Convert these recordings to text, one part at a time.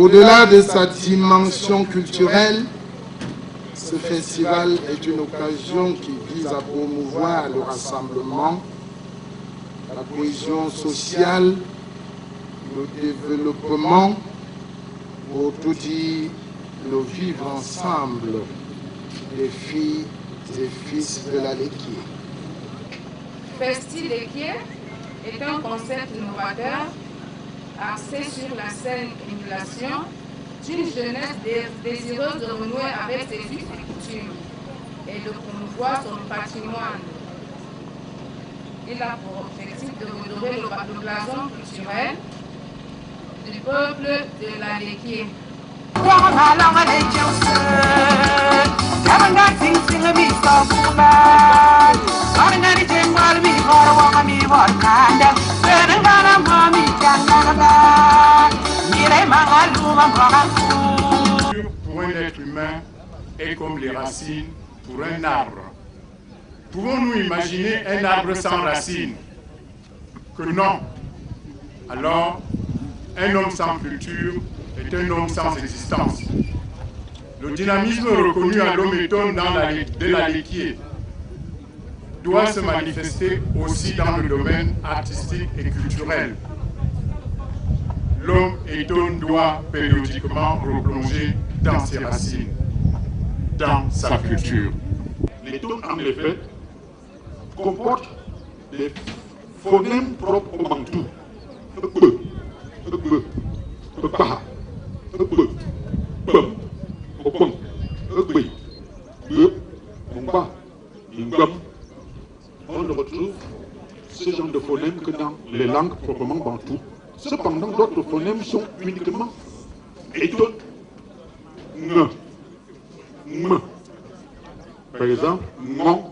Au-delà de sa dimension culturelle, ce festival est une occasion qui vise à promouvoir le rassemblement, la cohésion sociale, le développement, pour tout dire, le vivre ensemble des filles et fils de la Léquié. Festi Léquié est un concept innovateur axé sur la saine émulation d'une jeunesse désireuse de renouer avec ses us et coutumes et de promouvoir son patrimoine. Il a pour objectif de redorer le blason culturel du peuple de la Léquié. Pour un être humain est comme les racines pour un arbre. Pouvons-nous imaginer un arbre sans racines? Que non. Alors, un homme sans culture est un homme sans existence. Le dynamisme reconnu à l'homme étonne de la Léquié doit se manifester aussi dans le domaine artistique et culturel. L'homme étonne doit périodiquement replonger dans ses racines, dans sa culture. L'étonne, en effet, comporte des phonèmes propres au bantou. On ne retrouve ce genre de phonèmes que dans les langues proprement bantou. Cependant, d'autres phonèmes sont uniquement étonnes. Par exemple, mon,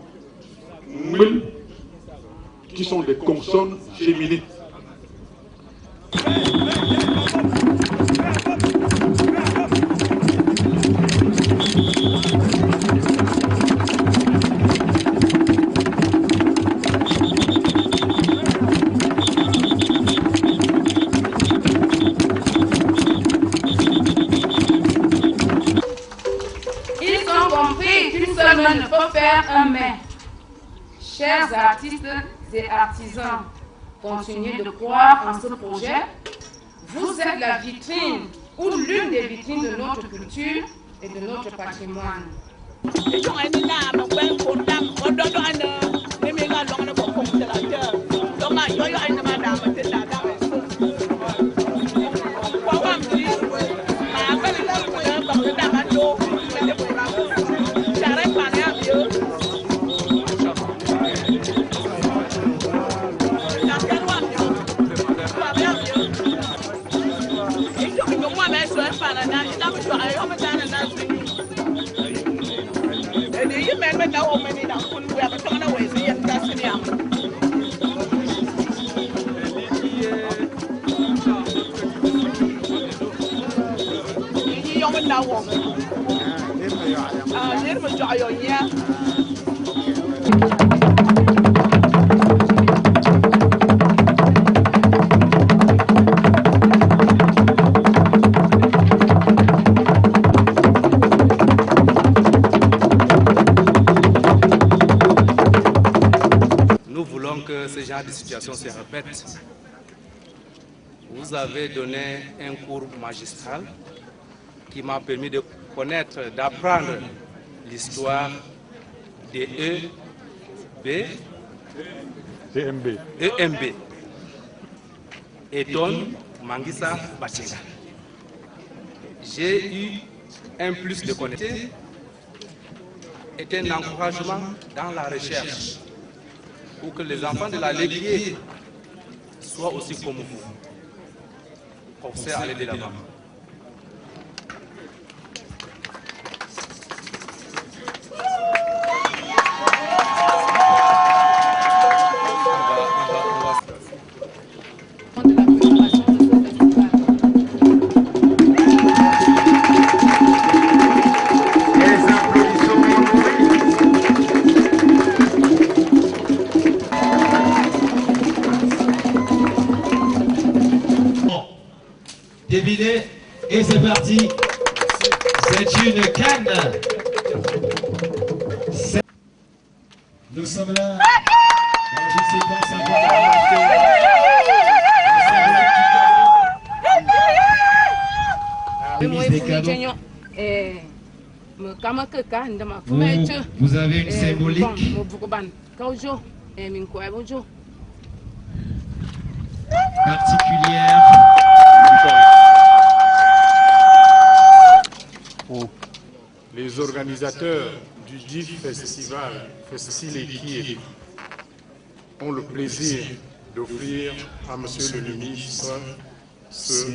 mil, qui sont des consonnes géminées. Ne peut faire un mais. Chers artistes et artisans, continuez de croire en ce projet. Vous êtes la vitrine ou l'une des vitrines de notre culture et de notre patrimoine. Nous voulons que ce genre de situation se répète. Vous avez donné un cours magistral qui m'a permis de connaître, d'apprendre l'histoire des EMB. Eton Mangisa Bachenga. J'ai eu un plus de connaissances et un encouragement dans la recherche pour que les enfants de la Léquié soient aussi comme vous. Pour faire aller de l'avant. Devinez Allez, c'est parti. C'est une canne. Nous sommes là. Je sais pas, ça vous avez une symbolique. Particulière. Les organisateurs du dit festival Festile ont le plaisir d'offrir à Monsieur le ministre ce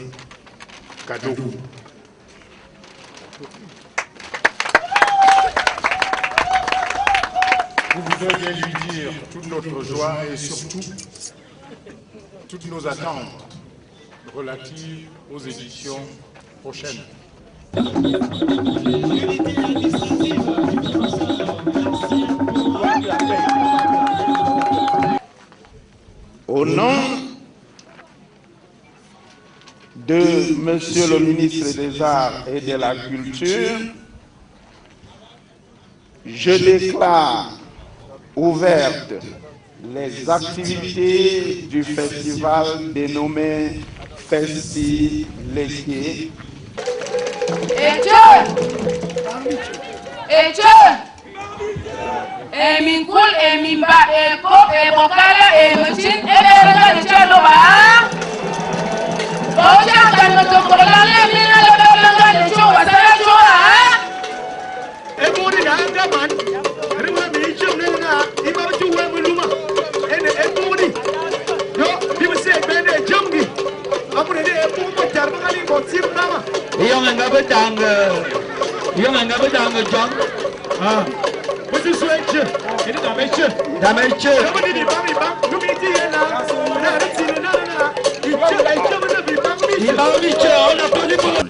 cadeau. Vous voudrez bien lui dire toute notre joie et surtout toutes nos attentes relatives aux éditions prochaines. Au nom de Monsieur le ministre des Arts et de la Culture, je déclare ouvertes les activités du festival dénommé Festi Lequier.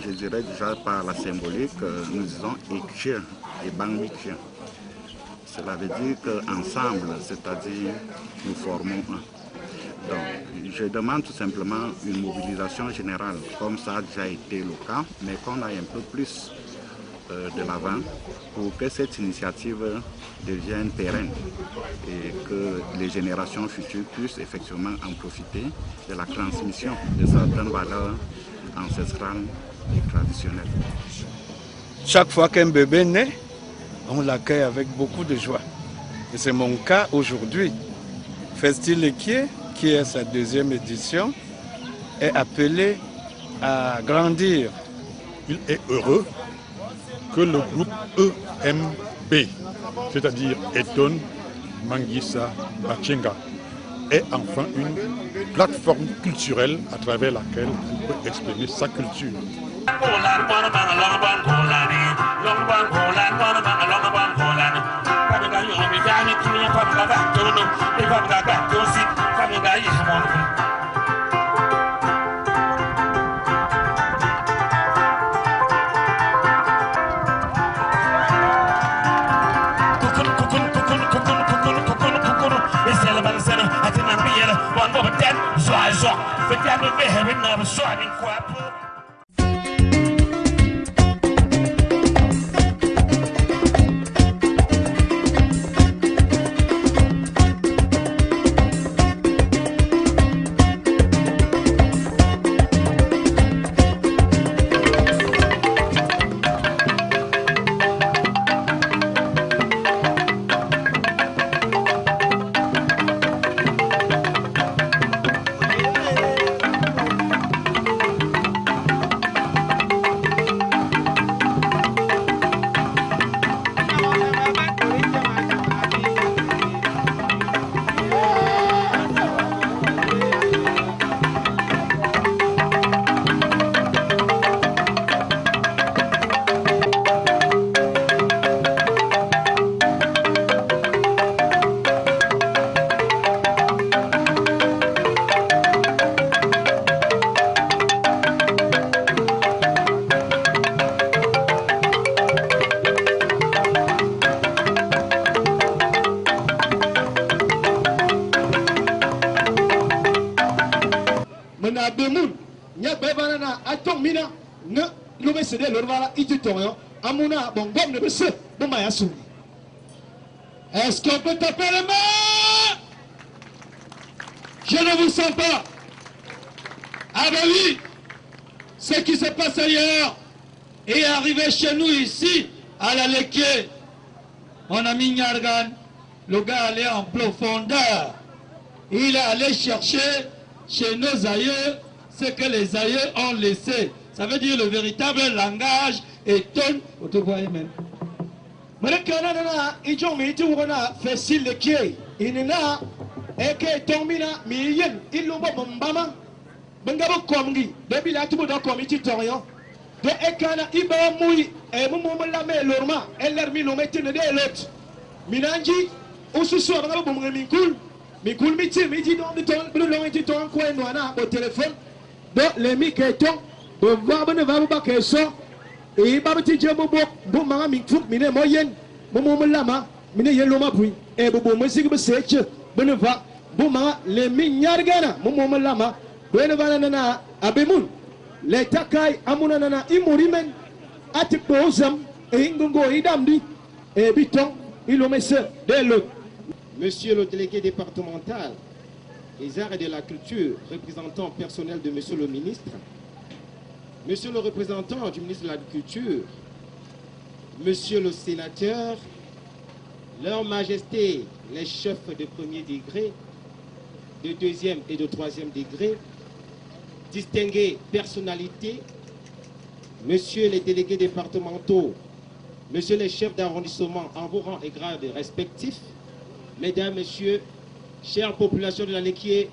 Je dirais déjà par la symbolique, nous disons Ekche et Bangbiche. Cela veut dire qu'ensemble, c'est-à-dire nous formons un. Donc, je demande tout simplement une mobilisation générale, comme ça a déjà été le cas, mais qu'on aille un peu plus de l'avant pour que cette initiative devienne pérenne et que les générations futures puissent effectivement en profiter de la transmission de certaines valeurs ancestrales et traditionnelles. Chaque fois qu'un bébé naît, on l'accueille avec beaucoup de joie. Et c'est mon cas aujourd'hui. Festi Lequier, qui est sa deuxième édition, est appelé à grandir. Il est heureux que le groupe EMB, c'est-à-dire Eton Mangisa Bachenga, ait enfin une plateforme culturelle à travers laquelle il peut exprimer sa culture. nous me céder le voilà, il dit ton amuna, bon, gomme ne peut se, bon, ma yassou. Est-ce qu'on peut taper les mains? Je ne vous sens pas. Ah ben oui, ce qui se passe ailleurs est arrivé chez nous ici, à la Léquier. On a mis Nyargan, le gars allait en profondeur. Il est allé chercher chez nos aïeux ce que les aïeux ont laissé. Ça veut dire le véritable langage étonne. Vous te voyez même. Mais quand on a fait si le pied, il n'a et que tombina million, il l'ont pas mbama. Bengabo komgi, depuis là tout le monde comité torion. De ekana iba mui et momo la me lorma, elle leur mis le métier de l'autre. Minanji, au sous-sol, Mikul miti, miti dans le temps, le long et ton coin noana au téléphone. Donc les miquetons, de voir ne va pas que ça. Et babati djabo bo mama mikfuk mine moyen, momo lama, mine yeloma puis. Et bobo musique be seche, beneva, bo mama les mignargana, momo lama, beneva nana abemun. Les takai amuna nana imurimen, atipozam, et ingongo idamdi, et biton, il le met de l'autre. Monsieur le délégué départemental des arts et de la culture, représentant personnel de monsieur le ministre, monsieur le représentant du ministre de l'Agriculture, monsieur le sénateur, leur majesté, les chefs de premier degré, de deuxième et de troisième degré, distinguées personnalités, monsieur les délégués départementaux, monsieur les chefs d'arrondissement en vos rangs et grades respectifs, mesdames, messieurs, chère population de la Léquier,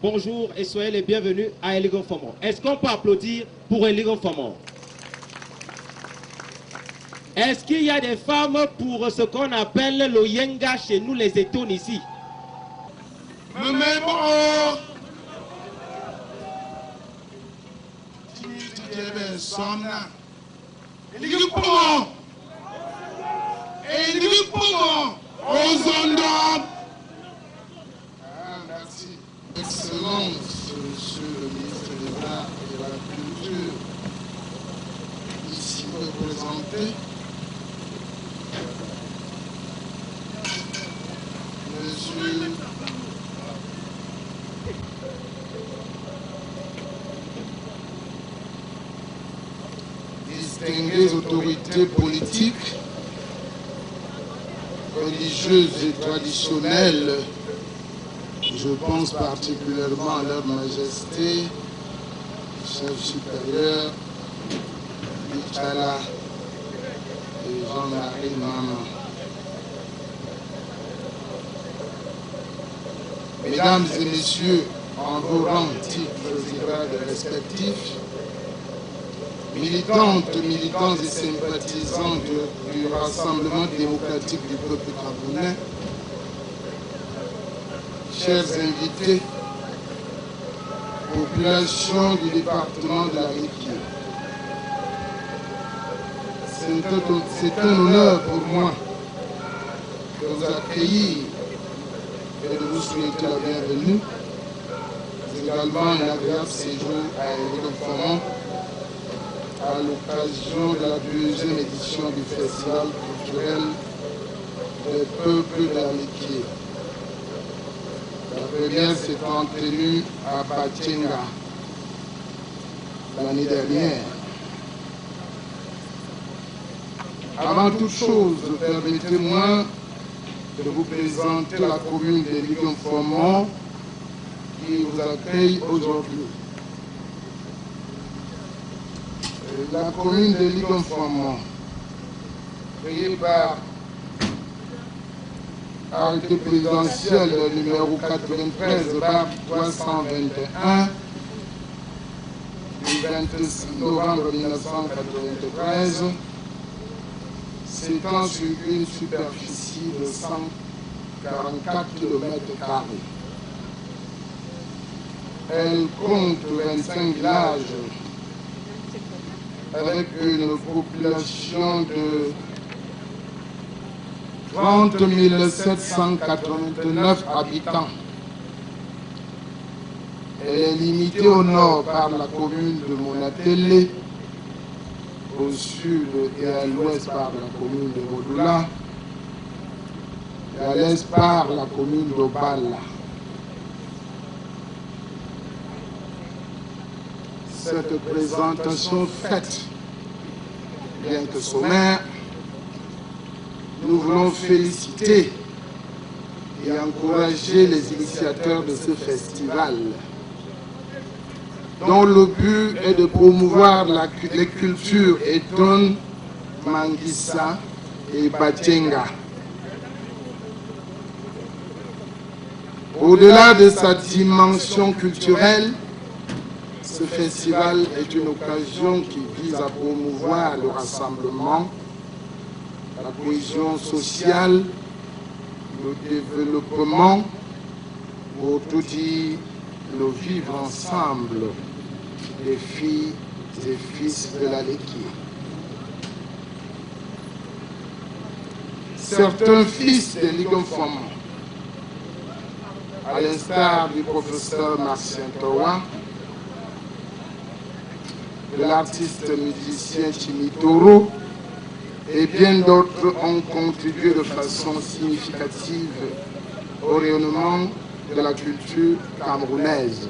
bonjour et soyez les bienvenus à Eligon Fomor. Est-ce qu'on peut applaudir pour Eligon Fomor? Est-ce qu'il y a des femmes pour ce qu'on appelle le yenga chez nous, les étones ici? Merci. Excellence, monsieur le ministre des Arts et de la Culture, ici représenté. Monsieur distinguées autorités politiques, religieuses et traditionnelles, je pense particulièrement à leur majesté, chef supérieur, Michala et Jean-Marie Mama. Mesdames et messieurs, en vos rangs, titres et grades respectifs, militantes, militants et sympathisants du Rassemblement démocratique du peuple camerounais, chers invités, population du département de la Léquier, c'est un honneur pour moi de vous accueillir et de vous souhaiter la bienvenue, également un agréable séjour à Eligon Fomor à l'occasion de la deuxième édition du Festival culturel des peuples de la Léquier. La première s'étant tenue à Bachenga l'année dernière. Avant toute chose, permettez-moi de vous présenter la commune d'Eligon Fomor qui vous accueille aujourd'hui. La commune d'Eligon Fomor, créée par arrêté présidentiel numéro 93/321 du 26 novembre 1993, s'étend sur une superficie de 144 km². Elle compte 25 villages avec une population de 30 789 habitants. Elle est limitée au nord par la commune de Monatélé au sud et à l'ouest par la commune de Modula, et à l'est par la commune d'Obala. Cette présentation faite, bien que sommaire, nous voulons féliciter et encourager les initiateurs de ce festival, dont le but est de promouvoir les cultures Eton, Manguissa et Batchenga. Au-delà de sa dimension culturelle, ce festival est une occasion qui vise à promouvoir le rassemblement, la cohésion sociale, le développement, pour tout dire, le vivre ensemble des filles et fils de la Léquier. Certains fils de Ligomfom, à l'instar du professeur Marcien Towa, de l'artiste musicien Chimitoro, et bien d'autres ont contribué de façon significative au rayonnement de la culture camerounaise.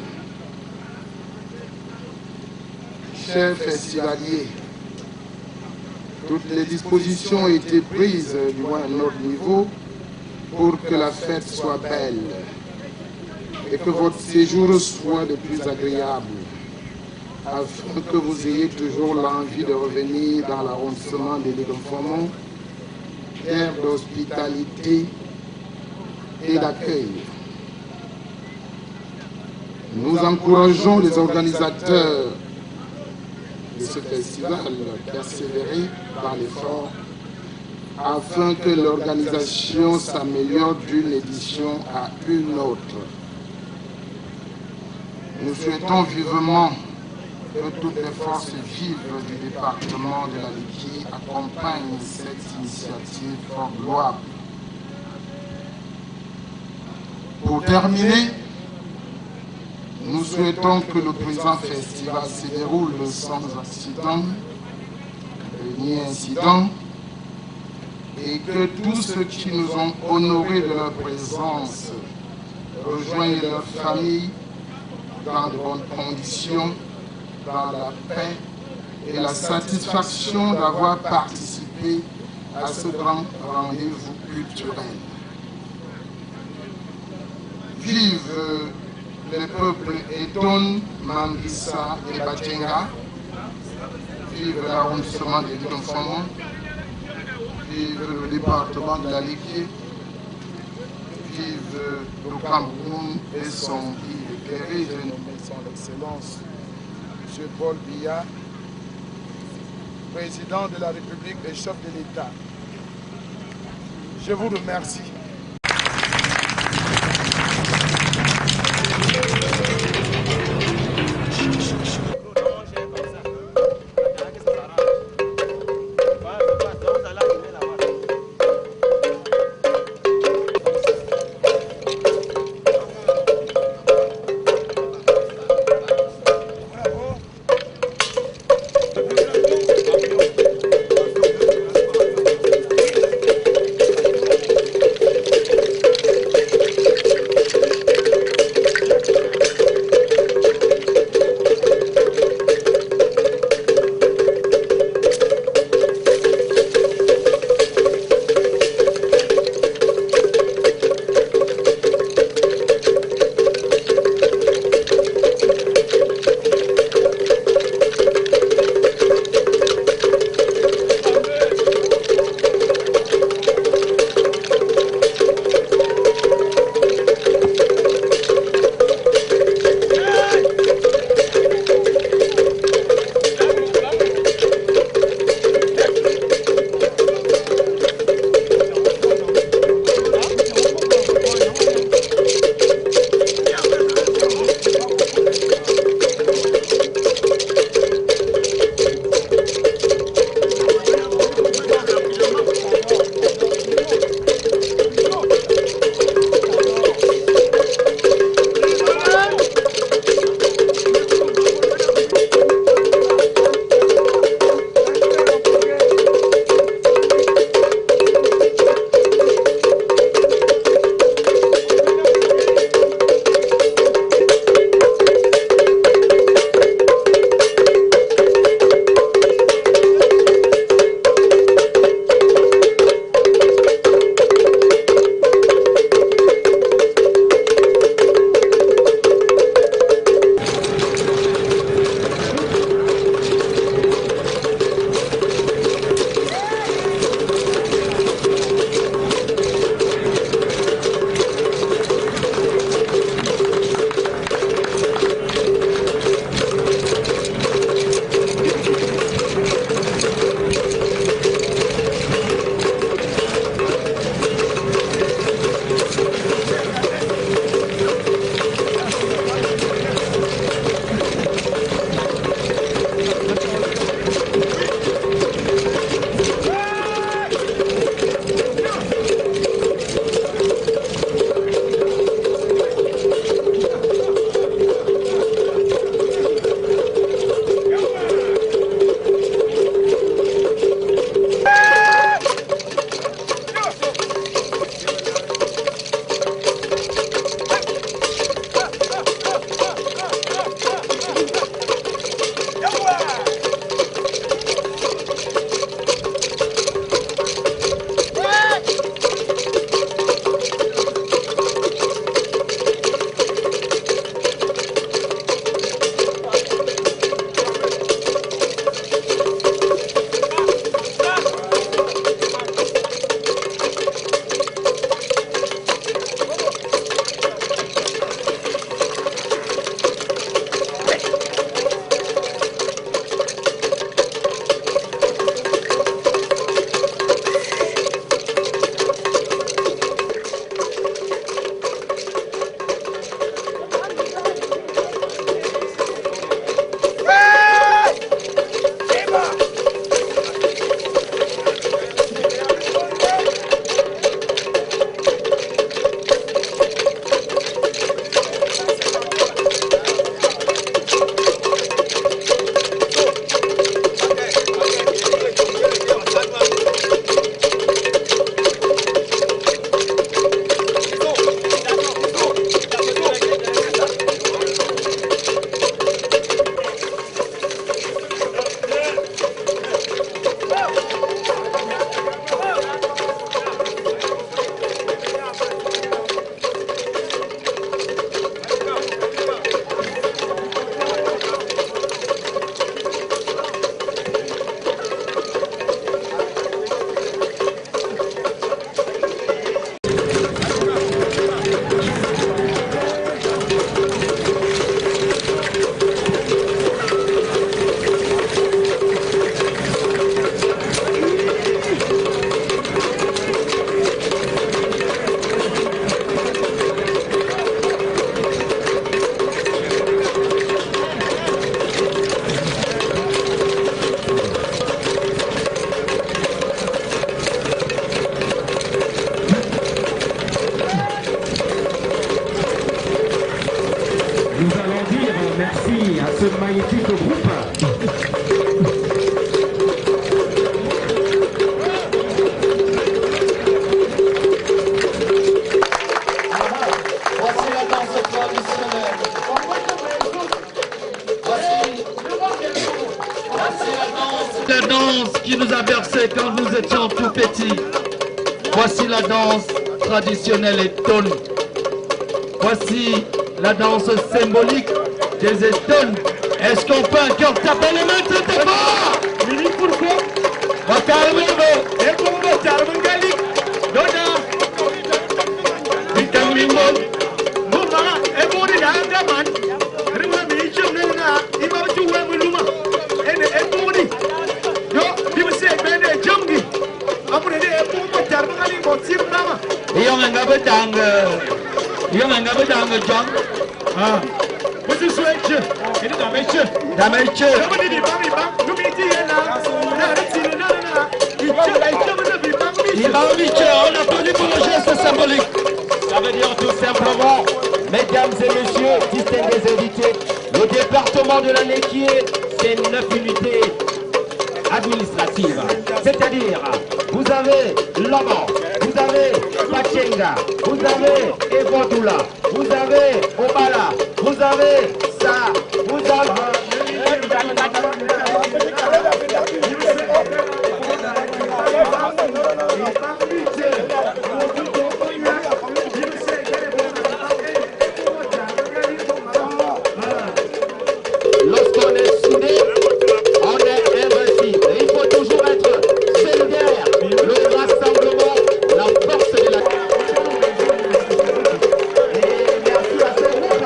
Chers festivaliers, toutes les dispositions ont été prises, du moins à notre niveau, pour que la fête soit belle et que votre séjour soit de plus agréable, afin que vous ayez toujours l'envie de revenir dans l'arrondissement de Ligomfomon, terre d'hospitalité et d'accueil. Nous encourageons les organisateurs de ce festival à persévérer dans l'effort afin que l'organisation s'améliore d'une édition à une autre. Nous souhaitons vivement que toutes les forces vives du département de la Léquier accompagnent cette initiative fort louable. Pour terminer, nous souhaitons que le présent festival se déroule sans accident, ni incident, et que tous ceux qui nous ont honorés de leur présence rejoignent leurs familles dans de bonnes conditions, dans la paix et la satisfaction d'avoir participé à ce grand rendez-vous culturel. Vive les peuples Eton, Manguissa et Batchenga, vive l'arrondissement de Ligomfomon, vive le département de la Léquier, vive le Cameroun et son guide éclairé, j'ai nommé son Excellence, M. Paul Biya, président de la République et chef de l'État. Je vous remercie. ce magnifique groupe. Voici la danse traditionnelle. Voici la danse qui nous a bercé quand nous étions tout petits. Voici la danse traditionnelle Eton. Voici la danse symbolique des Eton. Est-ce qu'on peut encore taper les mains très très fort? On applaudit pour le geste symbolique. Ça veut dire tout simplement, mesdames et messieurs, distingués invités, le département de la Néquié, c'est 9 unités administratives. C'est-à-dire, vous avez Lomo, vous avez Bachenga, vous avez Evodoula, vous avez Obala, vous avez ça, vous avez... Lorsqu'on est soudé, on est invincible. Il faut toujours être solidaire. Le rassemblement, la force de la... Et merci à ce groupe.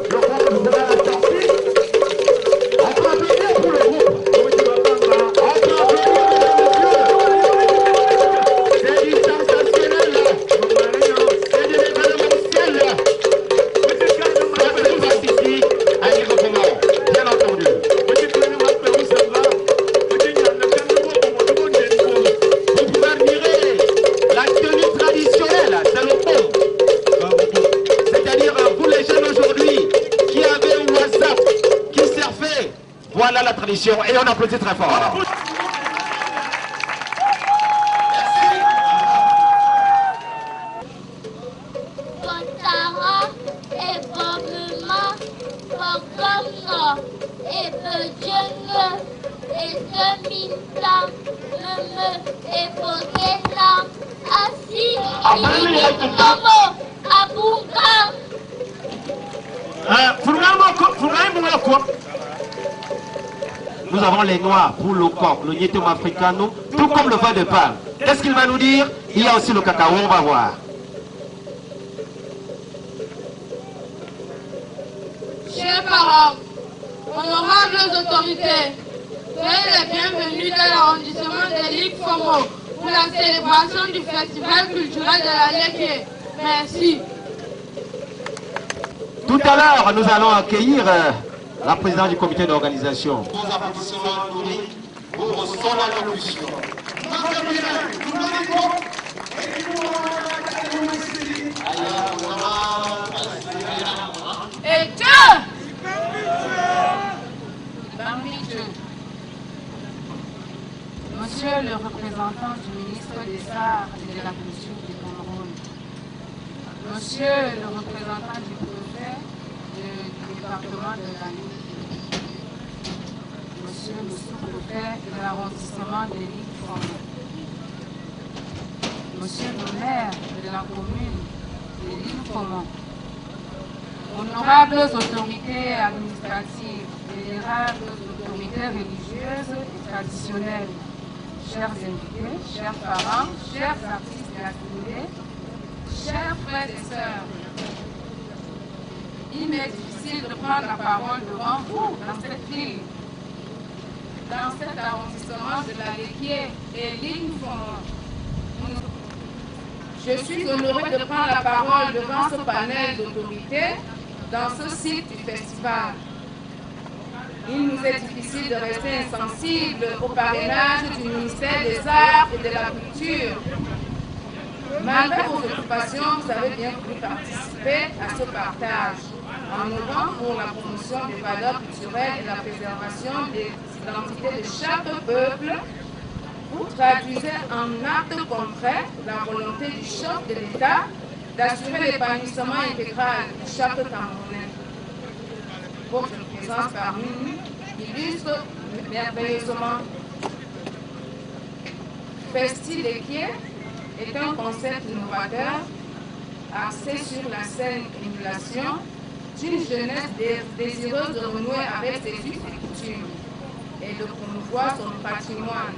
Je crois que vous avez attendu. On peut applaudir pour le groupe. On peut applaudir, mesdames et messieurs. C'est du sensationnel. C'est de l'événementiel. Ça fait partie à l'événement, bien entendu. Vous pouvez admirer la tenue traditionnelle, c'est le pont. C'est-à-dire, vous les jeunes aujourd'hui, qui avez un WhatsApp, qui surfez, voilà la tradition. Et on applaudit très fort. Kontara et Bobuma, Bokomno et Bejenge et Deminta, et Bogena, Assi, Komo, Abunga. Nous avons les noirs pour le corps, le Nietum africano, tout comme le vin de palme. Qu'est-ce qu'il va nous dire? Il y a aussi le cacao, on va voir. Chers parents, honorables autorités, soyez les bienvenus dans l'arrondissement de l'île Fomo pour la célébration du festival culturel de la Néquié. Merci. Tout à l'heure, nous allons accueillir la présidente du comité d'organisation. Vos applaudissements nourris pour son allocution. Et Dieu! Monsieur le représentant du ministre des Arts et de la Culture du Cameroun, Monsieur le représentant du préfet du département de la Ligue, Monsieur le sous-préfet de l'arrondissement de l'Île-Fomo, Monsieur le maire de la commune de l'Île-Fomo, honorables autorités administratives, vénérables autorités religieuses et traditionnelles, chers invités, chers parents, chers artistes de la communauté, chers frères et sœurs, il m'est difficile de prendre la parole devant vous dans cette ville, dans cet arrondissement de la Néquié et l'Île-Fomo. Je suis honorée de prendre la parole devant ce panel d'autorités dans ce site du festival. Il nous est difficile de rester insensibles au parrainage du ministère des Arts et de la Culture. Malgré vos occupations, vous avez bien voulu participer à ce partage. en œuvrant pour la promotion des valeurs culturelles et la préservation des identités de chaque peuple, vous traduisez en actes concrets la volonté du chef de l'État d'assurer l'épanouissement intégral de chaque Camerounais. Votre présence parmi nous illustre merveilleusement. Festi Lequier est un concept novateur axé sur la saine émulation d'une jeunesse désireuse de renouer avec ses us et coutumes et de promouvoir son patrimoine.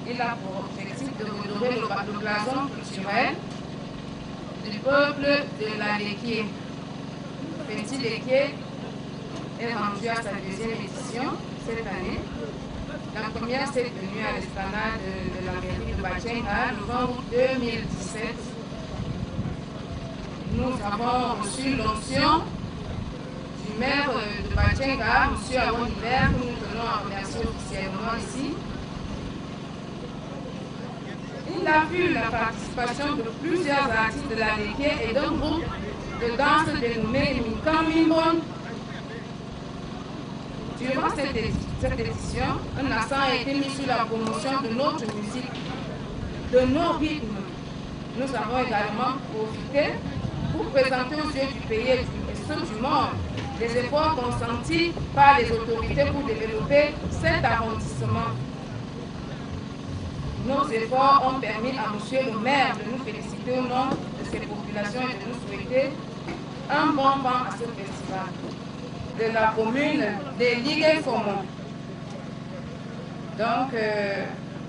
Il a pour objectif de redorer le blason culturel du peuple de la Lequier. Festi Lequier est rendu à sa deuxième édition cette année. La première s'est tenue à l'esplanade de la mairie de Bachenga le 20 août 2017. Nous avons reçu l'onction du maire de Bachenga, M. Aron Hiver, que nous tenons à remercier officiellement ici. Il a vu la participation de plusieurs artistes de la Lequier et d'un groupe de danse dénommé Mikan Mimbon. Durant cette édition, un accent a été mis sur la promotion de notre musique, de nos rythmes. Nous avons également profité pour présenter aux yeux du pays et ceux du monde les efforts consentis par les autorités pour développer cet arrondissement. Nos efforts ont permis à M. le maire de nous féliciter au nom de ces populations et de nous souhaiter un bon vent à ce festival. De la commune de Ligué-Fomon. Donc,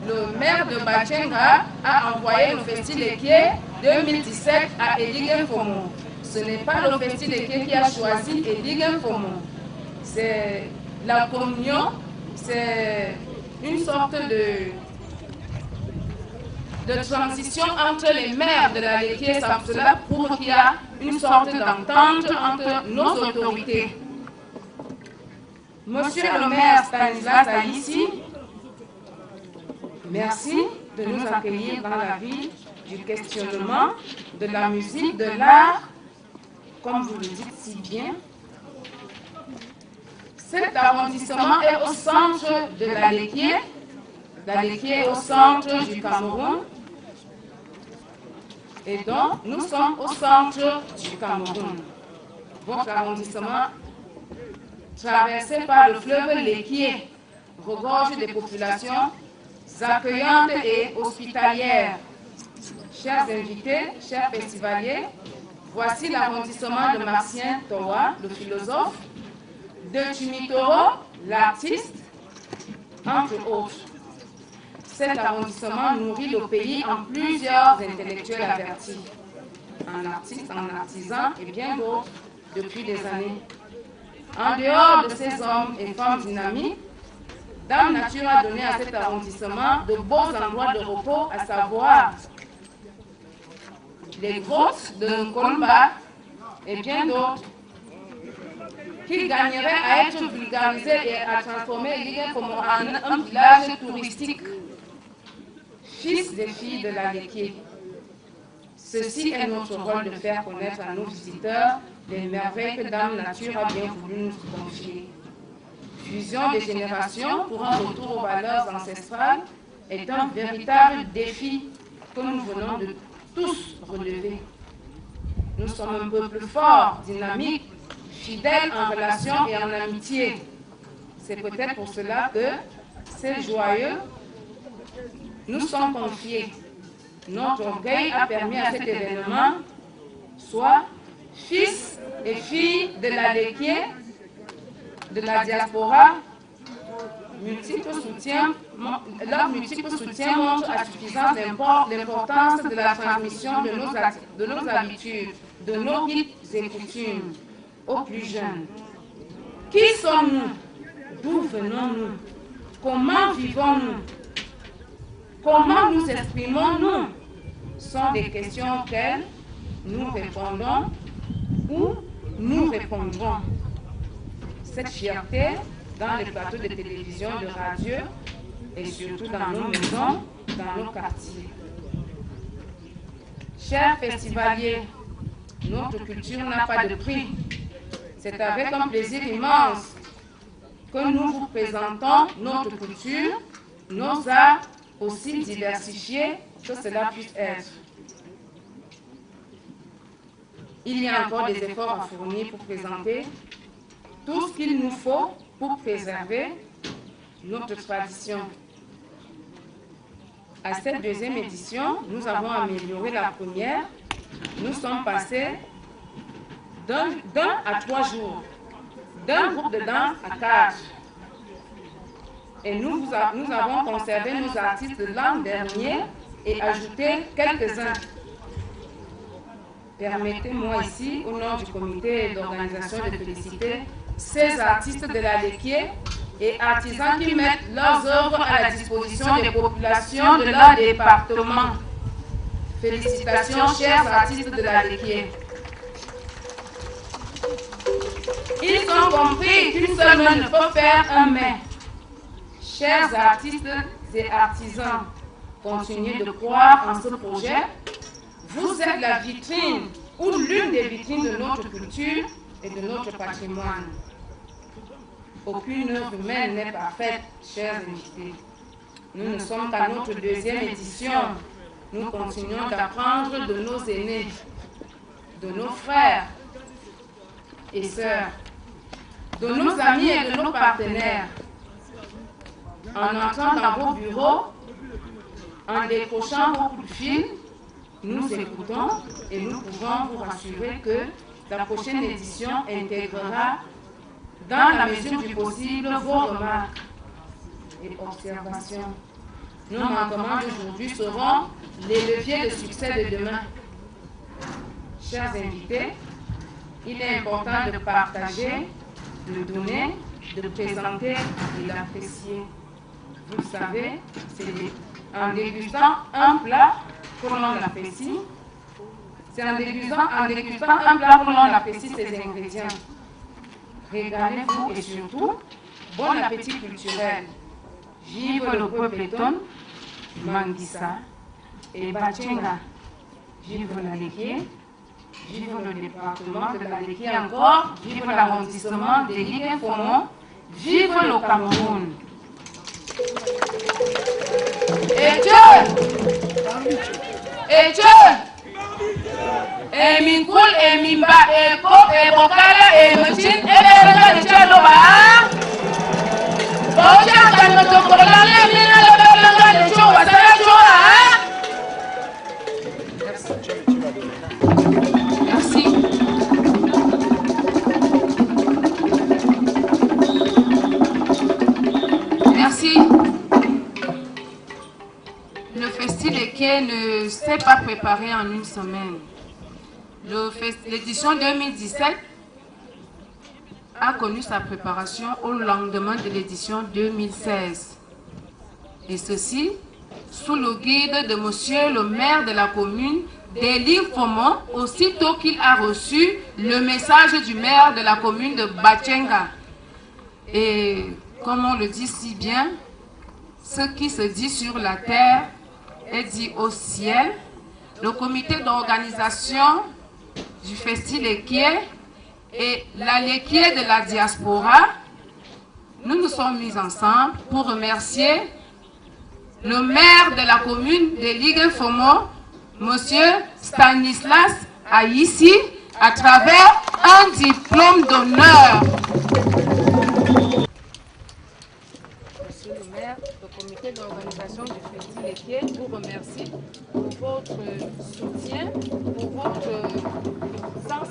le maire de Bachenga a envoyé le Festi Lequier 2017 à Ligué-Fomon. Ce n'est pas le Festi Lequier qui a choisi Ligué-Fomon. C'est la communion, c'est une sorte de transition entre les maires de la Lequier. Cela prouve qu'il y a une sorte d'entente entre nos autorités. Monsieur le maire Stanislas Aïssi, merci de nous accueillir dans la vie du questionnement, de la musique, de l'art, comme vous le dites si bien. Cet arrondissement est au centre de la Lequier. La Lequier est au centre du Cameroun. Et donc, nous sommes au centre du Cameroun. Votre arrondissement, traversé par le fleuve Lequier, regorge des populations accueillantes et hospitalières. Chers invités, chers festivaliers, voici l'arrondissement de Martien Towa, le philosophe, de Tumitoro, l'artiste, entre autres. Cet arrondissement nourrit le pays en plusieurs intellectuels avertis, en artistes, en artisans et bien d'autres depuis des années. En dehors de ces hommes et femmes dynamiques, Dame Nature a donné à cet arrondissement de beaux endroits de repos, à savoir les grottes de Nkolba et bien d'autres, qui gagneraient à être vulgarisés et à transformer Ligué-Fomon en un village touristique, fils et filles de la Lequier. Ceci est notre rôle de faire connaître à nos visiteurs les merveilles que Dame Nature a bien voulu nous confier. Fusion des générations pour un retour aux valeurs ancestrales est un véritable défi que nous venons de tous relever. Nous sommes un peuple fort, dynamique, fidèle en relation et en amitié. C'est peut-être pour cela que ces joyeux nous sont confiés. Notre orgueil a permis à cet événement, soit fils et filles de la Lequier, de la diaspora, leur multiple soutien montre à suffisance l'importance de la transmission de nos habitudes, de nos rites et coutumes aux plus jeunes. Qui sommes-nous? D'où venons-nous? Comment vivons-nous? Comment nous exprimons-nous? Sont des questions auxquelles nous répondons ou nous répondrons. Cette fierté dans les plateaux de télévision, de radio et surtout dans nos maisons, dans nos quartiers. Chers festivaliers, Notre culture n'a pas de prix. C'est avec un plaisir immense que nous vous présentons notre culture, nos arts aussi diversifiés que cela puisse être. Il y a encore des efforts à fournir pour présenter tout ce qu'il nous faut pour préserver notre tradition. À cette deuxième édition, nous avons amélioré la première. Nous sommes passés d'un à 3 jours, d'un groupe de danse à 4. Et nous avons conservé nos artistes de l'an dernier et ajouté quelques-uns. Permettez-moi ici, au nom du comité d'organisation, de féliciter ces artistes de la Léquié et artisans qui mettent leurs œuvres à la disposition des populations de leur département. Félicitations, chers artistes de la Léquié. Ils ont compris qu'une seule main ne peut faire un mais. Chers artistes et artisans, continuez de croire en ce projet. Vous êtes la vitrine ou l'une des vitrines de notre culture et de notre patrimoine. Aucune œuvre humaine n'est parfaite, chers invités. Nous ne sommes qu'à notre deuxième édition. Nous continuons d'apprendre de nos aînés, de nos frères et sœurs, de nos amis et de nos partenaires. En entrant dans vos bureaux, en décrochant vos coups de fil, nous écoutons et nous pouvons vous rassurer que la prochaine édition intégrera, dans la mesure du possible, vos remarques et observations. Nos manquements d'aujourd'hui seront les leviers de succès de demain. Chers invités, il est important de partager, de donner, de présenter et d'apprécier. Vous le savez, c'est en dégustant un plat que l'on l'apprécie. C'est en dégustant un plat que l'on apprécie ses ingrédients. Régalez-vous et surtout, bon appétit culturel. Vive le peuple Eton, Manguissa et Bachenga. Vive la Léquié, vive le département de la Léquié encore, vive l'arrondissement des Ligues-Fomont, vive le Cameroun. Et Minkul, et Mimba, et Ko, et Bokala, et Mochin, et Berga de Tchaloba. Boja, Kanotokola, et Mina, le Berga de Chowa, Merci. Merci. Le Festi Léquié ne s'est pas préparé en une semaine. L'édition 2017 a connu sa préparation au lendemain de l'édition 2016. Et ceci sous le guide de monsieur le maire de la commune des Ligues-Fomont, aussitôt qu'il a reçu le message du maire de la commune de Bachenga. Et comme on le dit si bien, ce qui se dit sur la terre est dit au ciel. Le comité d'organisation du Festi Léquié et la Léquié de la diaspora, nous nous sommes mis ensemble pour remercier le maire de la commune de Ligues-Fomont, monsieur Stanislas Aïssi, à travers un diplôme d'honneur. Monsieur le maire, le comité d'organisation du Festi Léquié vous remercie pour votre soutien, pour votre sens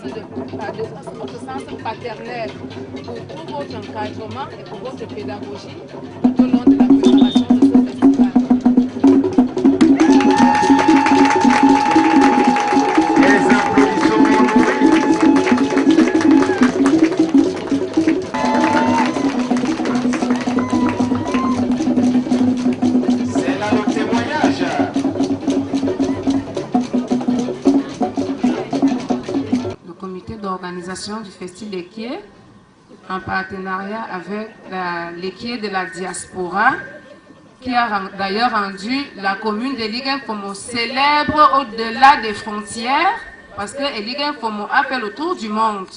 paternel, pour tout votre encadrement et pour votre pédagogie tout au long de la préparation de ce festival. L'organisation du Festi Léquié, en partenariat avec la Léquié de la diaspora, qui a d'ailleurs rendu la commune de Ligues-Fomont célèbre au-delà des frontières parce que Eligen Fomo a fait le tour du monde.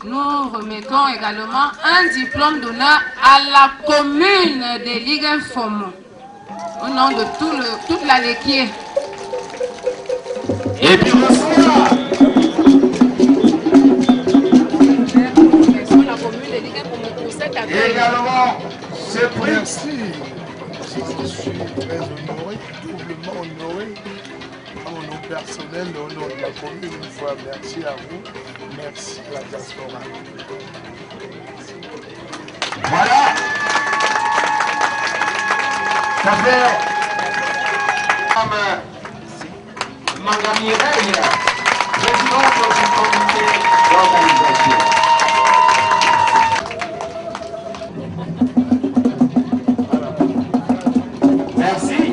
Nous remettons également un diplôme d'honneur à la commune d'Eligen Fomo, au nom de toute la Léquier. Et puis la commune d'Eligen Fomo pour cette année. et également, ce prix. Merci. Je suis très honoré, doublement honoré, à mon nom personnel, au nom de la commune. Une fois, merci à vous. Merci à la diaspora. Voilà. Ça fait Madame Mireille, présidente du comité d'organisation. Merci.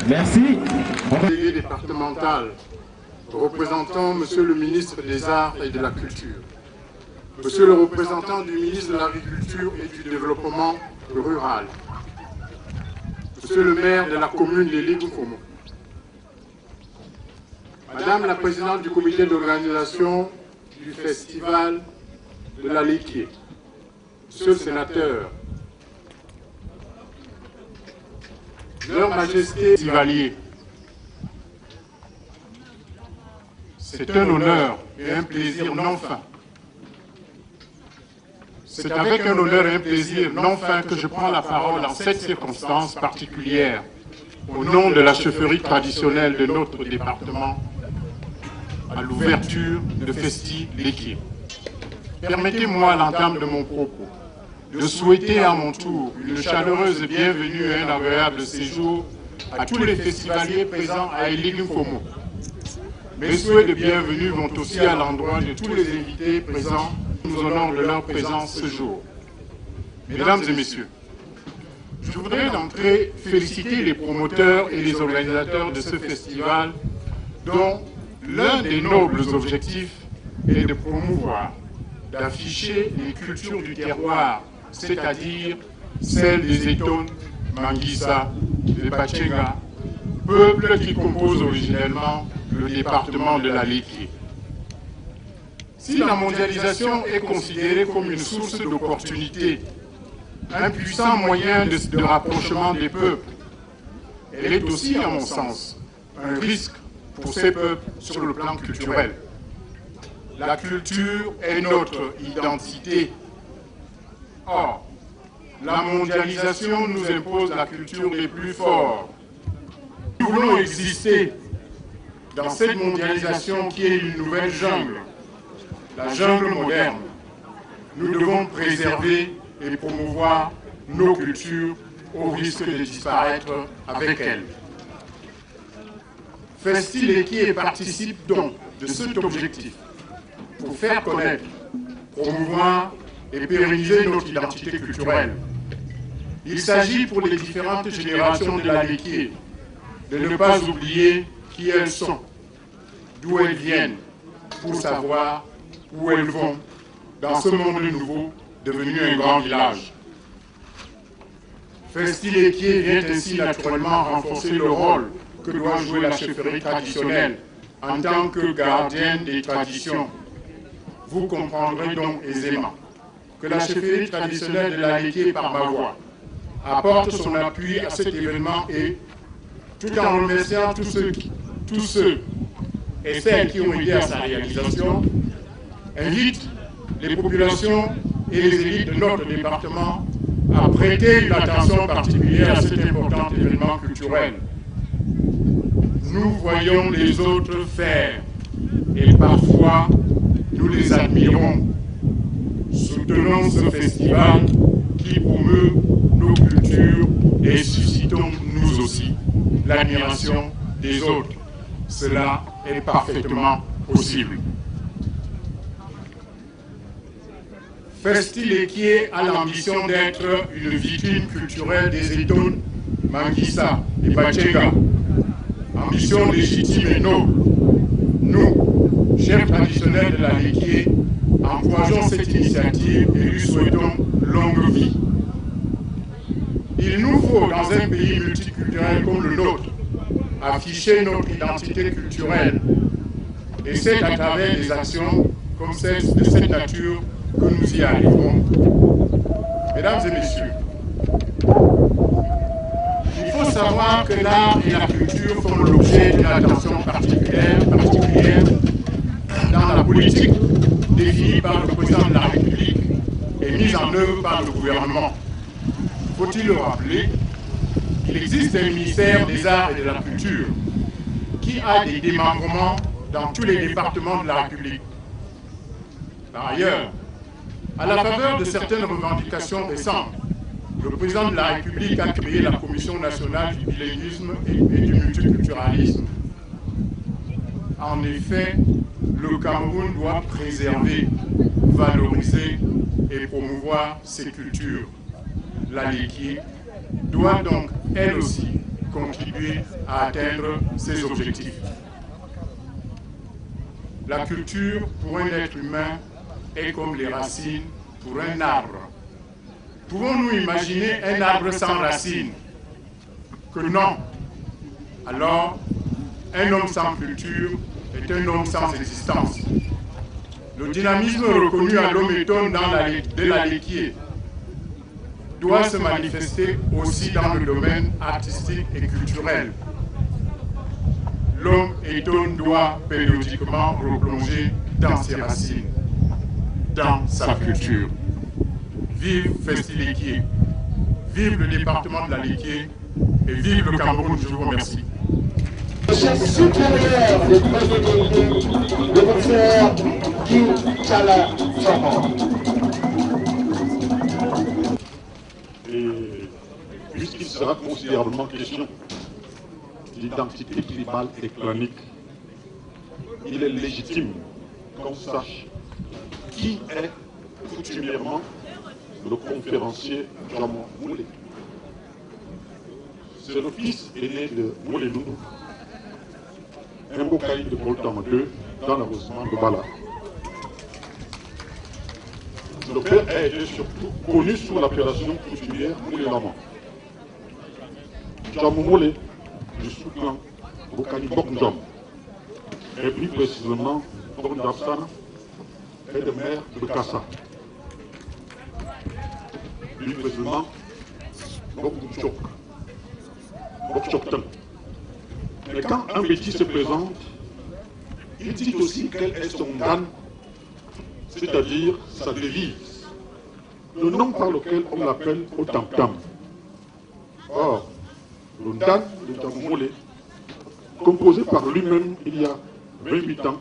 Merci. Délégué départemental représentant Monsieur le ministre des Arts et de la Culture, Monsieur le représentant du ministre de l'Agriculture et du Développement rural, Monsieur le maire de la commune d'Eligen Fomo, Madame la présidente du comité d'organisation du festival de la Léquier, Monsieur le sénateur, Leur Majesté Festivalier, c'est un honneur et un plaisir non fin. C'est avec un honneur et un plaisir non fin que je prends la parole en cette circonstance particulière, au nom de la chefferie traditionnelle de notre département, à l'ouverture de Festi Léquier. Permettez-moi, à l'entame de mon propos, de souhaiter à mon tour une chaleureuse bienvenue et un agréable séjour à tous les festivaliers présents à Eligen Fomo. Mes souhaits de bienvenue vont aussi à l'endroit de tous les invités présents qui nous honorent de leur présence ce jour. Mesdames et messieurs, je voudrais d'entrée féliciter les promoteurs et les organisateurs de ce festival dont l'un des nobles objectifs est de promouvoir, d'afficher les cultures du terroir, c'est-à-dire celles des Etones Manguissa et Bachenga, peuple qui compose originellement le département de la Léquié. Si la mondialisation est considérée comme une source d'opportunités, un puissant moyen de rapprochement des peuples, elle est aussi, à mon sens, un risque pour ces peuples sur le plan culturel. La culture est notre identité. Or, la mondialisation nous impose la culture des plus forts. Nous voulons exister dans cette mondialisation qui est une nouvelle jungle, la jungle moderne. Nous devons préserver et promouvoir nos cultures au risque de disparaître avec elles. Festi-Léquié participe donc de cet objectif pour faire connaître, promouvoir et pérenniser notre identité culturelle. Il s'agit pour les différentes générations de la Léquié de ne pas oublier qui elles sont, d'où elles viennent, pour savoir où elles vont dans ce monde nouveau devenu un grand village. Festi-Léquié vient ainsi naturellement renforcer le rôle que doit jouer la chefferie traditionnelle en tant que gardienne des traditions. Vous comprendrez donc aisément que la chefferie traditionnelle de la Léquié par ma voix apporte son appui à cet événement et, tout en remerciant tous ceux et celles qui ont aidé à sa réalisation, invite les populations et les élites de notre département à prêter une attention particulière à cet important événement culturel. Nous voyons les autres faire et parfois nous les admirons. Soutenons ce festival qui promeut nos cultures et suscitons nous aussi l'admiration des autres. Cela est parfaitement possible. Festi-Léquié a l'ambition d'être une vitrine culturelle des Etones, Manguissa et Bachenga. Ambition légitime et noble. Nous, chefs traditionnels de la Léquié, encourageons cette initiative et lui souhaitons longue vie. Il nous faut, dans un pays multiculturel comme le nôtre, afficher notre identité culturelle. Et c'est à travers des actions comme celle de cette nature que nous y arriverons. Mesdames et messieurs, il faut savoir que l'art et la culture font l'objet d'une attention particulière dans la politique définie par le président de la République et mise en œuvre par le gouvernement. Faut-il le rappeler, il existe un ministère des Arts et de la Culture qui a des démembrements dans tous les départements de la République. Par ailleurs, à la faveur de certaines revendications récentes, le président de la République a créé la Commission nationale du bilinguisme et du multiculturalisme. En effet, le Cameroun doit préserver, valoriser et promouvoir ses cultures. La Léquié doit donc, elle aussi, contribuer à atteindre ses objectifs. La culture, pour un être humain, est comme les racines pour un arbre. Pouvons-nous imaginer un arbre sans racines? Que non. Alors, un homme sans culture est un homme sans existence. Le dynamisme reconnu à l'homme étone de la Léquié doit se manifester aussi dans le domaine artistique et culturel. L'homme étone doit périodiquement replonger dans ses racines, dans sa culture. Vive Festi-Léquié, vive le département de la Léquié et vive le Cameroun. Je vous remercie. Le chef supérieur des premiers délégués, le professeur Guy Tchala Fama. Et puisqu'il sera considérablement question d'identité tribale et clanique, il est légitime qu'on sache qui est coutumièrement le conférencier Djamo Moulé. C'est le fils aîné de Moulé Loulou, un bocaï de Boltam II dans l'arrondissement de Bala. Le père a été surtout connu sous l'appellation coutumière Moulé Lama. Djamomole du sous-clan Bokani Bokndjom, et plus précisément Bokndjafsana et de maire de Kassa. Plus précisément Bokndjok, Bokchokten. Mais quand un Béti se présente, il dit aussi quel est son dan, c'est-à-dire sa devise, le nom par lequel on l'appelle au tam-tam. Or, le dan de Djamomole, composé par lui-même il y a 28 ans,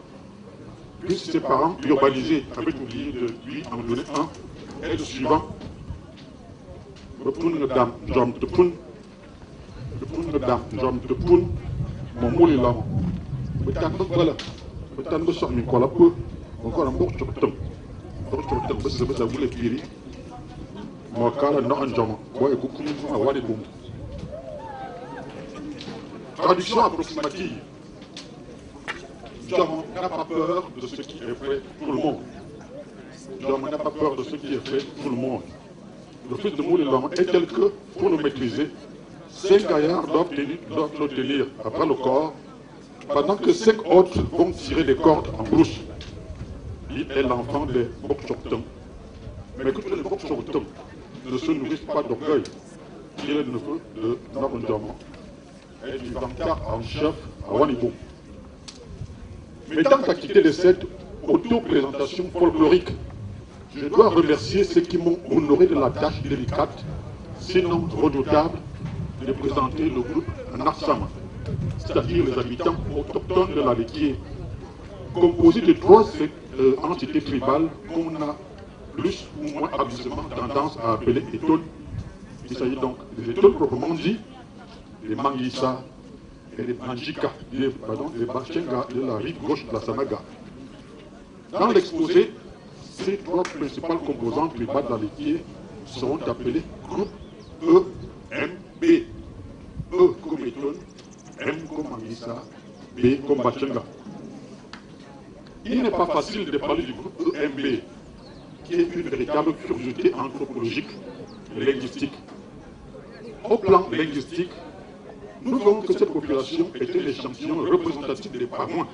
puisque ses parents urbanisés avaient oublié de lui en donner un, est le suivant. Le dam Djam Tepun, le dam Djam Tepun, mon mot est là. Peut-être que ça me colle un peu, encore un bon chocolat. Bon chocolat, parce que ça voulait pirer. Moi, quand on a un jam, moi, écoute, on va avoir des bombes. Traduction approximative. Djamon n'a pas peur de ce qui est fait tout le monde. Djamon n'a pas peur de ce qui est fait tout le monde. Le fils de Moulé-Lama est tel que, pour le maîtriser, 5 gaillards doivent le tenir après le corps, pendant que 5 autres vont tirer des cordes en brousse. Il est l'enfant des Bokchokten. Mais que tous les Bokchokten ne se nourrissent pas d'orgueil. Il est le neveu de Nabondjama et du Vankar en chef à Wanibou. Mais tant qu'à quitter de cette auto-présentation folklorique, je dois remercier ceux qui m'ont honoré de la tâche délicate, sinon redoutable, de présenter le groupe Narsama, c'est-à-dire les habitants autochtones de la Léquier, composé de 3 entités tribales qu'on a plus ou moins abusément tendance à appeler Eton. Il s'agit donc des Eton proprement dit, des Mangissa et des Manjika, des Bachenga de la rive gauche de la Sanaga. Dans l'exposé, ces 3 principales composantes tribales de la Léquier seront appelées groupe EMB. E comme Eton, M comme Mangissa, B comme Bachenga. Il n'est pas facile de parler du groupe EMB, qui est une véritable curiosité anthropologique et linguistique. Au plan linguistique, nous voyons que cette population était l'échantillon représentatif des Pamouins,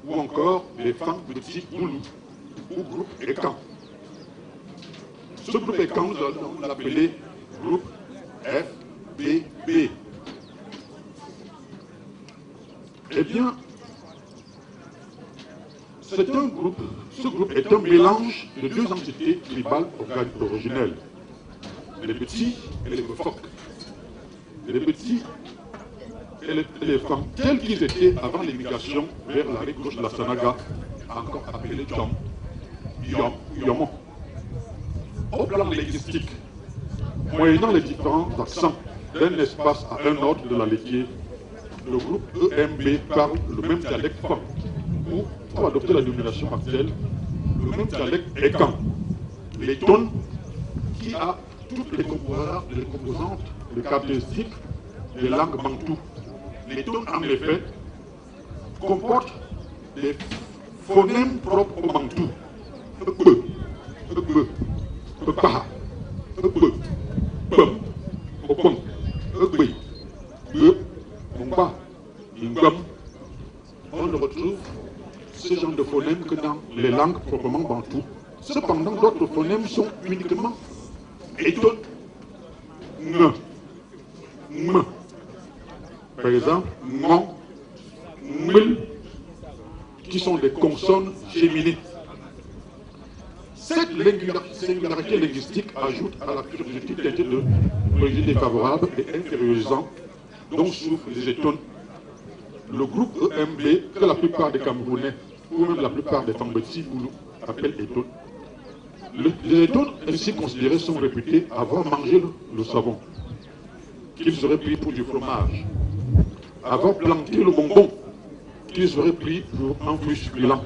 ou encore des femmes petits Boulou, ou groupe Ekan. Ce groupe Ekan, nous allons l'appeler groupe FBB. Eh bien, c'est un groupe, ce groupe est un mélange de 2 entités tribales originelles, les petits et les phoques. Les petits et les femmes, tels qu'ils étaient avant l'émigration vers la rive gauche de la Sanaga, encore appelés Djam, Yom, Yomon. Au plan linguistique, moyennant les différents accents d'un espace à un autre de la Léquier, le groupe EMB parle le même dialecte femme, ou, pour adopter la domination actuelle, le même dialecte Ekan, les tonnes qui a toutes les composantes, les caractéristiques des langues bantoues. Les tonnes, en effet, comportent des phonèmes propres au bantou. Ebe, ebe, epaha, ebe, pem, opem, ebe, be, Mumba, Ingam. On ne retrouve ce genre de phonèmes que dans les langues proprement bantoues. Cependant, d'autres phonèmes sont uniquement éton, n, m. Par exemple, mon, mil, qui sont des consonnes géminées. Cette singularité linguistique ajoute à la curiosité teintée de préjugés défavorables et infériorisants dont souffrent les Étones. Le groupe EMB, que la plupart des Camerounais, ou même la plupart des Tambetsi Boulou, appellent Étones. Les Étones ainsi considérés sont réputés avoir mangé le savon, qu'ils auraient pris pour du fromage, avoir planté le bonbon, qu'ils auraient pris pour un fruit succulent,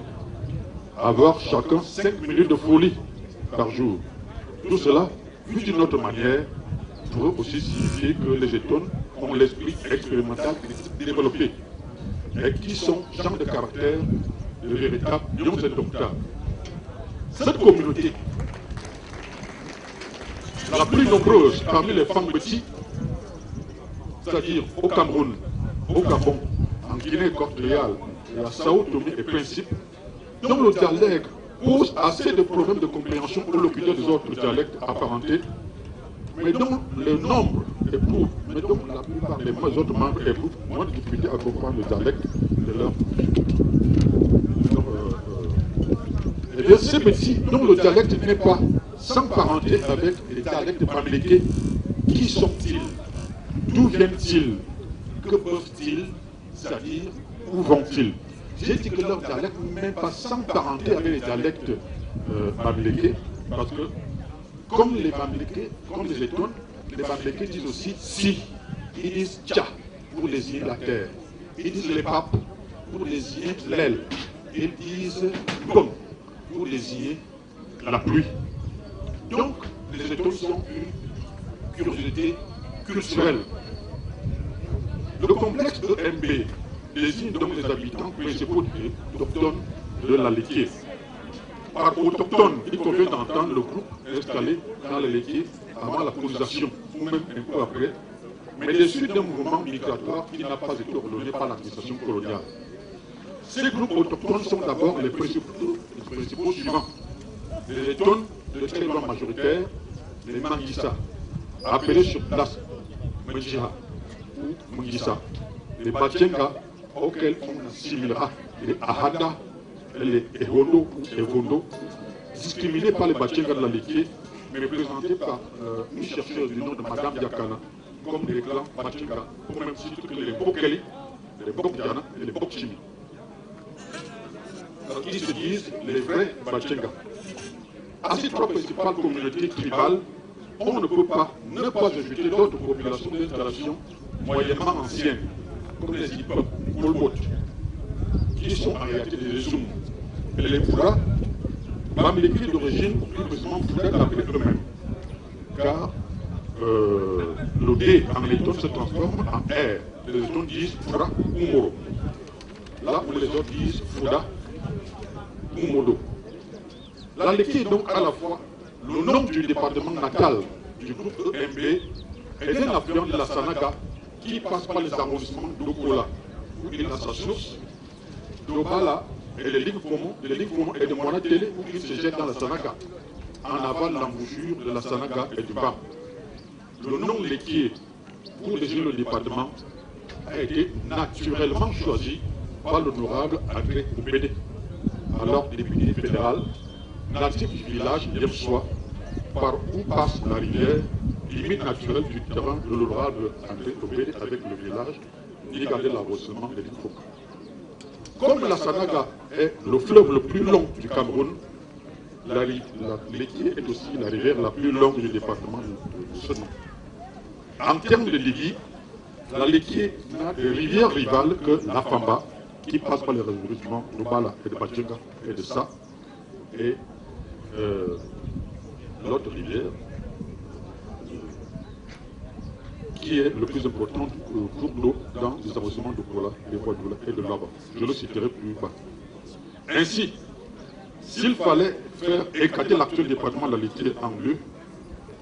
avoir chacun 5 minutes de folie par jour. Tout cela, vu d'une autre manière, pourrait aussi signifier que les Étones ont l'esprit expérimental développé et qui sont gens de caractère de véritables lions indomptables. Cette communauté, la plus nombreuse parmi les femmes petits, c'est-à-dire au Cameroun, au Gabon, en Guinée équatoriale, et à Sao Tomé et Principe, dont le dialecte pose assez de problèmes de compréhension aux locuteurs des autres dialectes apparentés, mais dont le nombre éprouve, mais dont la plupart des autres membres éprouvent moins de difficultés à comprendre le dialecte de leur. Eh bien, ces petits dont le dialecte n'est pas sans parenté avec les dialectes bamileke, qui sont-ils? D'où viennent-ils? Que peuvent-ils? C'est-à-dire, où vont-ils? J'ai dit que leur dialecte n'est même pas sans parenté avec les dialectes bamileke, parce que, comme les bamileke, comme les étones, les bamileke disent aussi si. Ils disent tcha pour désigner la terre. Ils disent les papes pour désigner l'aile. Ils disent bon pour désigner la pluie. Donc, les étones sont une curiosité culturelle. Le complexe EMB désigne donc les habitants principaux autochtones de la Léquier. Par autochtone, il convient d'entendre le groupe installé dans la Léquier avant la colonisation, ou même un peu après, mais issu d'un mouvement migratoire qui n'a pas été ordonné par l'administration coloniale. Ces groupes autochtones sont d'abord les principaux suivants. Les étones de très grande majoritaire, les Manguissa, appelés sur place Mwenjiha ou Mwenjissa, les Batchenga, auxquels on assimilera les Ahada, les Ehondo ou Evondo, discriminés par les Batchenga de la Léquier, mais représentés par une chercheuse du nom de Madame Yakana, comme les clans Batchenga, au même titre que les Bokeli, les Bokdiana et les Bokchimi. Ils se disent les vrais Batchenga. À ces trois principales communautés tribales, on ne peut pas ne pas ajouter d'autres populations d'installation moyennement anciennes, comme les Ipob, Polbot, qui sont en réalité des Zoum. Et les Fouras, bamileke d'origine, plus précisément Fouras d'après eux-mêmes. Car le D en étone se transforme en R. Les étones disent Fouras ou Moro. Là où les autres disent Fouras ou Modo. La Léquier est donc à la fois le nom du département natal du groupe EMB et d'un affluent de la Sanaga qui passe par les arrondissements d'Okola, où il a sa source, d'Obala et les lignes Fomo et de Moanatélé, où il se jette dans la Sanaga, en aval de l'embouchure de la Sanaga et du Bas. Le nom Léquier pour désigner le département a été naturellement choisi par l'honorable André Oupédé, alors député fédéral, natif du village d'Emsois, par où passe la rivière, limite naturelle du terrain de l'honorable André Oupédé avec le village, y garder l'arrosement de l'Ifo. Comme la Sanaga est le fleuve le plus long du Cameroun, la Léquier est aussi la rivière la plus longue du département de ce nom. En termes de débit, la Léquier n'a de rivière rivale que la Famba, qui passe par les arrondissements de Bala et de Batchenga et de Sa, et l'autre rivière, qui est le plus important cours d'eau dans les arrondissements de Kola, de Wadula et de Laba. Je le citerai plus bas. Ainsi, s'il fallait faire éclater l'actuel département de la Léquier en deux,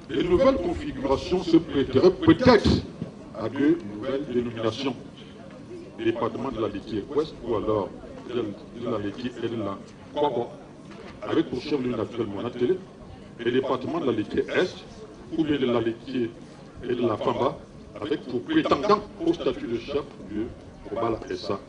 les nouvelles configurations se prêteraient peut-être à deux nouvelles dénominations. Département de la Léquier Ouest ou alors de la Léquier et de la Kwabo, avec pour chef lieu naturel Moanatélé, et département de la Léquier Est, ou bien de la Léquier et de la Famba, avec pour prétendant au statut de chef de Obala et Sa.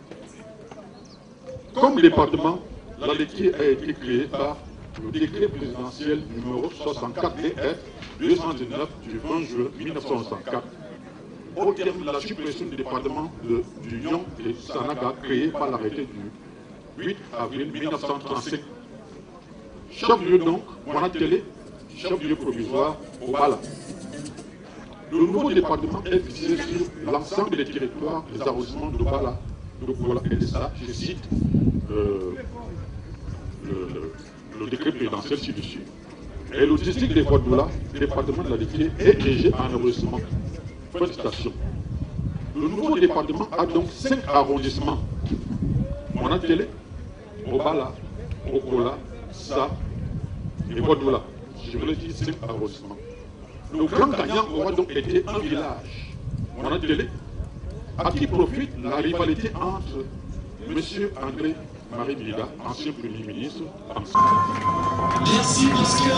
Comme département, la Léquier a été créée par le décret présidentiel numéro 64 DF 219 du 20 juin 1964, au terme de la suppression du département du Lyon et Sanaga créé par l'arrêté du 8 avril 1935. Chef-lieu donc, Moanatélé, chef-lieu provisoire, Obala. Le nouveau département est fixé sur l'ensemble des territoires des arrondissements d'Obala, d'Okola et de Sa, je cite le décret présidentiel ci-dessus. Et le district des Wadula, département de la Léquier, est dirigé en arrondissement. Fin de station. Le nouveau département a donc 5 arrondissements. Moanatélé, Obala, Okola, Sa et Wadula. Je vous l'ai dit, 5 arrondissements. Le grand gagnant aura donc été un village. Moanatélé, À qui profite la rivalité entre M. André-Marie Biga, ancien Premier ministre, Merci parce que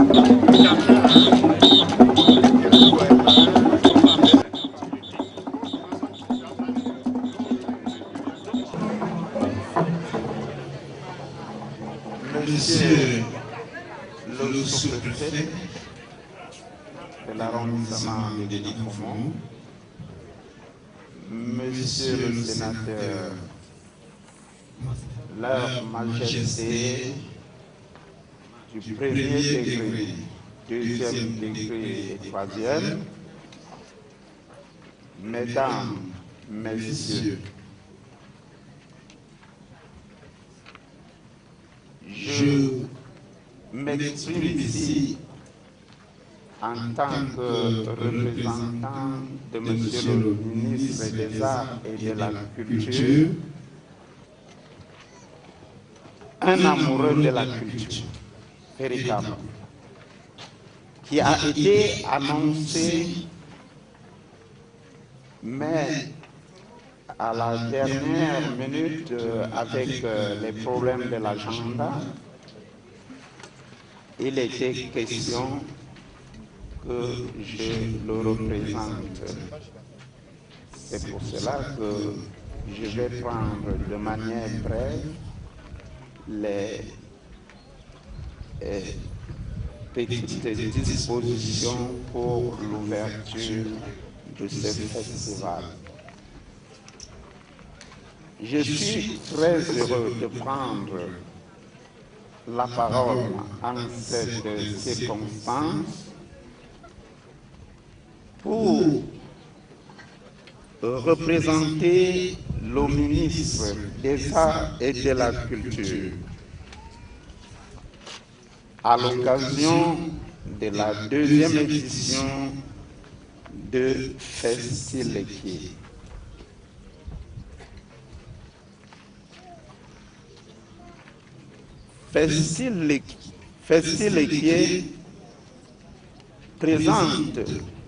nous avons entendu Monsieur le sous-préfet de l'arrondissement de Dédicomont, Monsieur le sénateur, leur majesté du premier degré, deuxième degré et troisième, mesdames, messieurs, je m'exprime ici en tant que représentant de Monsieur le ministre des Arts et de la Culture, un amoureux de la culture, véritable, qui a été annoncé, mais à la dernière minute, avec les problèmes de l'agenda, il était question que je le représente. C'est pour cela que je vais prendre de manière brève les petites dispositions pour l'ouverture de ce festival. Je suis très heureux de prendre la parole en cette circonstance pour représenter le ministre des Arts et de la Culture à l'occasion de la deuxième édition de Festi-Lequier. Festi-Lequier présente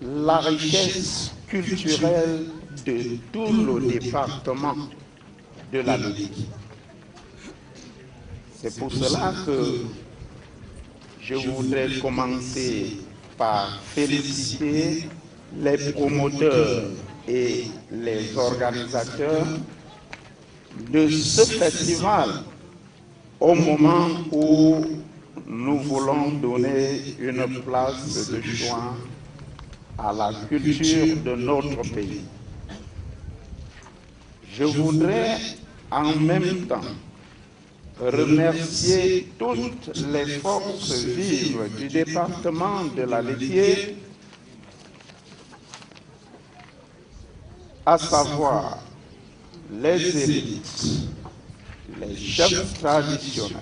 la richesse culturelle de tout le département de la Lodique. C'est pour cela que je voudrais commencer par féliciter les promoteurs et les organisateurs de ce festival au moment où nous voulons donner une place de choix à la culture de notre pays. Je voudrais en même temps remercier toutes les forces vives du département de la Laitière, à savoir les élites, les chefs traditionnels,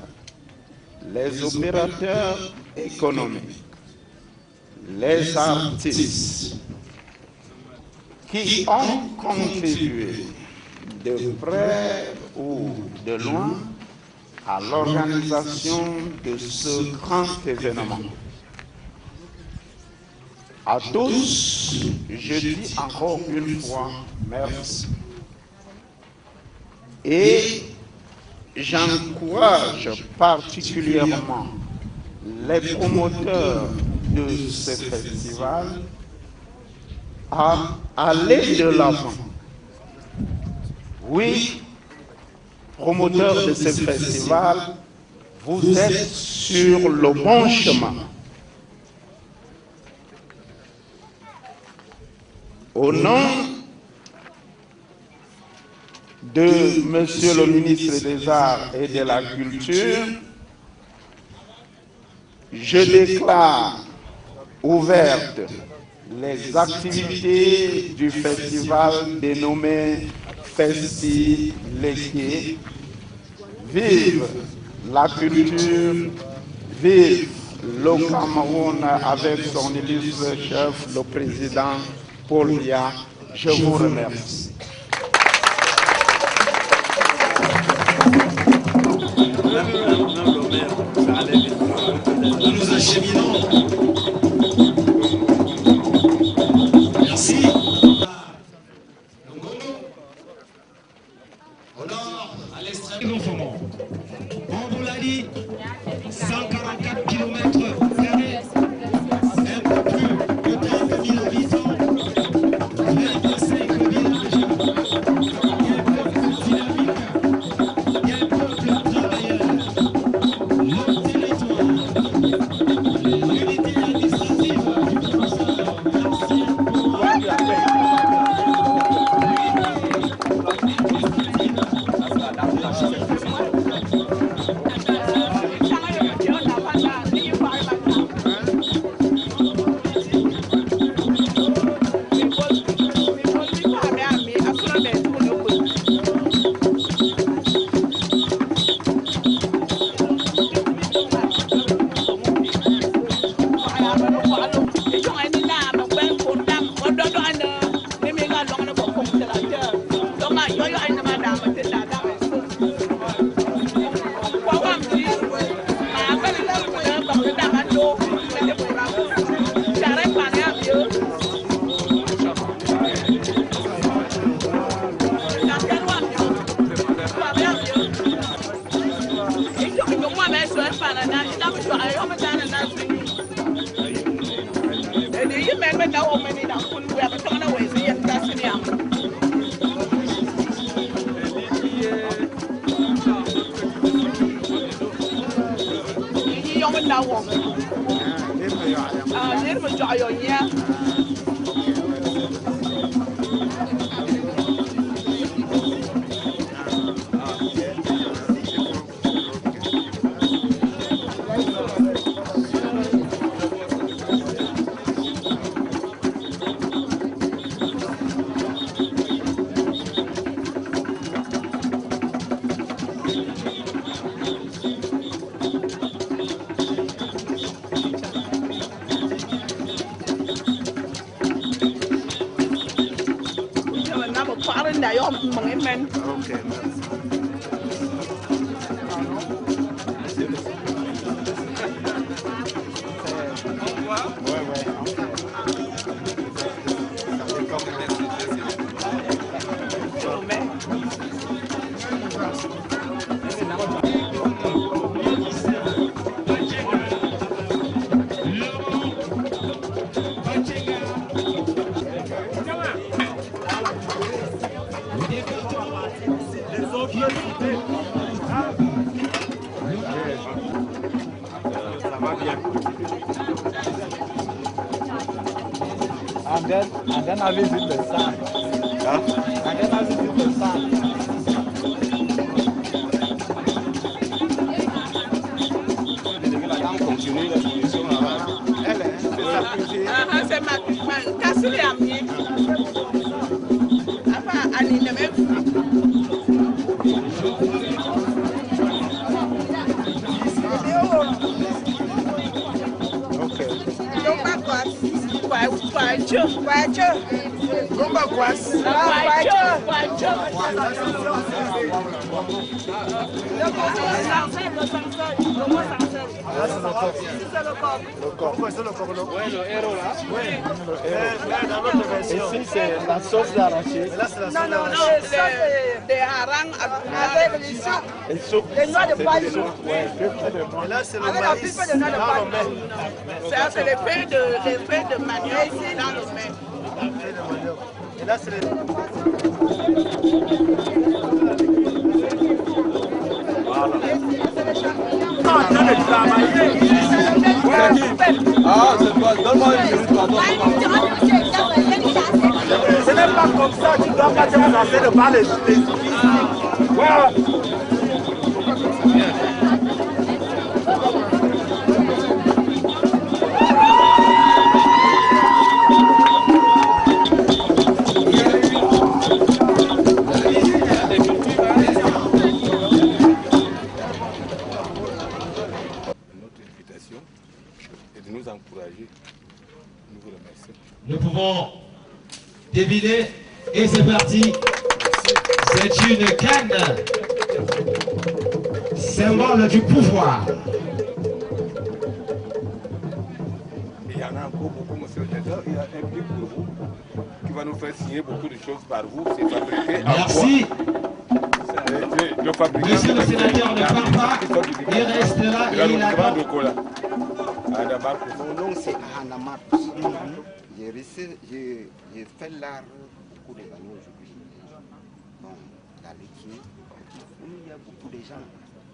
les opérateurs économiques, les artistes qui ont contribué de près ou de loin à l'organisation de ce grand événement. À tous, je dis encore une fois merci. Et j'encourage particulièrement les promoteurs de ce festival à aller de l'avant. Oui, promoteurs de ce festival, vous êtes sur le bon chemin. Au nom de Monsieur le ministre des Arts et de la Culture, je déclare ouvertes les activités du festival dénommé Festi-Lequier. Vive la culture, vive le Cameroun avec son illustre chef, le président Paul Biya. Je vous remercie. nous acheminons And then I visit the sun. Huh? And then I visit the sun. C'est ma casse les amis. Enfin, allez, ne même. Ici, c'est la sauce d'arachide. Non, non, non, des harangues avec les soupe. Les noix de paille. Et là, c'est le maïs dans le maïs. C'est les feuilles de manioc dans le maïs. Et là, c'est les... Ah, c'est pas... Donne-moi une minute, pardon. Ce n'est pas comme ça, tu dois pas te lancer de parler. Ouais. Nous pouvons deviner et c'est parti. C'est une canne, symbole du pouvoir. Il y en a encore beaucoup, monsieur le directeur. Il y a un prix pour vous qui va nous faire signer beaucoup de choses par vous. C'est fabriqué en Merci. bois. Monsieur le sénateur ne part pas, il reste là et il attend. Mon nom c'est Hanamar. J'ai fait l'art beaucoup des années aujourd'hui. Bon, dans l'équipe, il y a beaucoup de gens.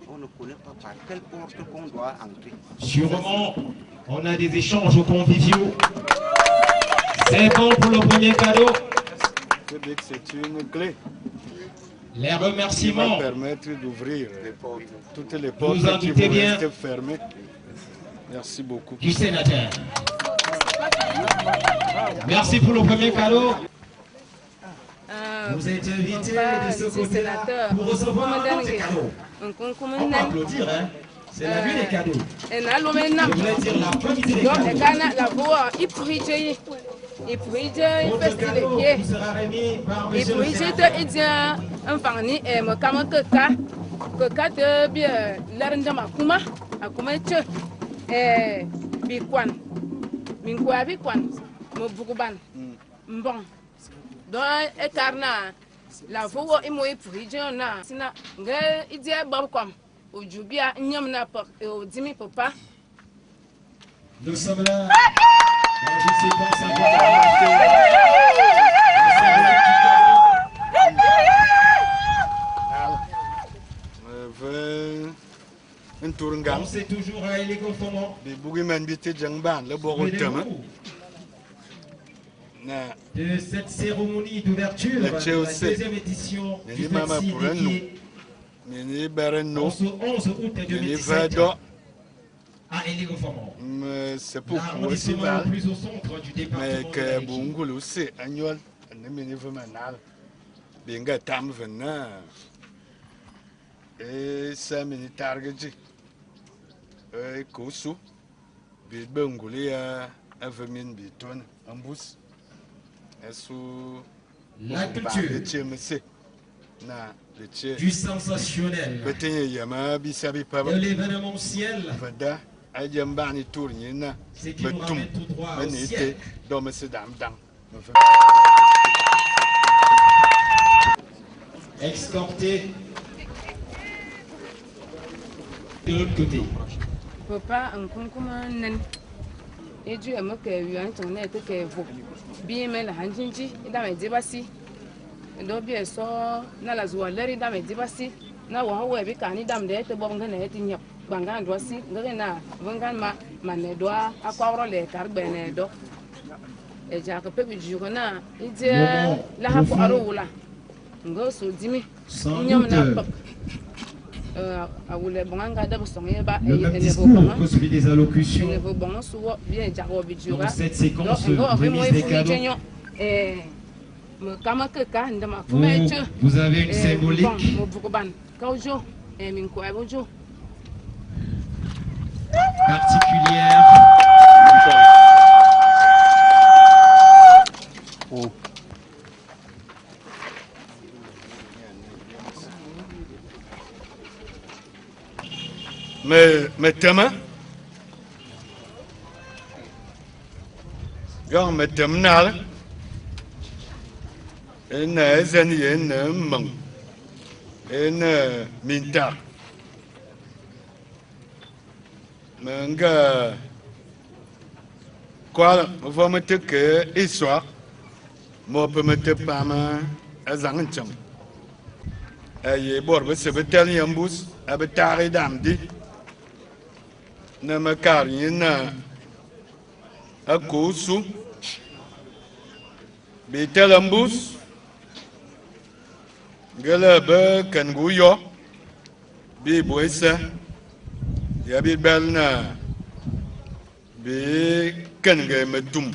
On ne connaît pas par quelle porte qu'on doit entrer. Sûrement, on a des échanges conviviaux. C'est bon pour le premier cadeau. C'est une clé. Les remerciements. Qui va permettre d'ouvrir toutes les portes vous en qui doutez vont bien. rester fermées. Merci beaucoup. Du sénateur. Merci pour le premier cadeau. Vous êtes invité de ce côté-là pour recevoir un autre cadeau. On va applaudir, hein? C'est la nuit des cadeaux. Je voulais dire la première des cadeaux. Votre cadeau vous sera remis par monsieur le sénateur. La voix est moins pour na sina nga idia bab comme au jubia nyam na au dimi papa. Nous sommes là C'est toujours à Elégo Fomo. De cette cérémonie d'ouverture de la deuxième édition du Taxi dédié au 11 août 2017 à Elégo Fomo. C'est pour l'arrondissement le plus au centre du département la culture du sensationnel de l'événementiel, c'est qui nous ramène tout droit au ciel. Escorté de l'autre côté. Papa, un concours et Dieu aime que lui ton nez que vous. Bien, mais la hanjinji, et dans mes débassi. Et donc, bien, ça, n'a la joie, l'air dans mes débassi. N'a pas où est le dame de bon gain et tignap. Bangan doit si, Lena, Vangan ma doit acquire les carbenedo. Et Jacques Pepe Jurona, il dit la hapoula. Go so Jimmy. Le discours poursuit des allocutions. Dans cette séquence, remise des cadeaux. Vous avez une symbolique particulière. Mais Thomas, quand me terminal, une zénienne mong, une minta, manga, quoi, vous me dites que histoire, moi peut me dire pas ma azancham. Aïe, bon, c'est peut-être un bus, habitare d'amdi. Na makari na akusu betelambus galaba kanguyo bi boisa ya bi belna bi kanga matum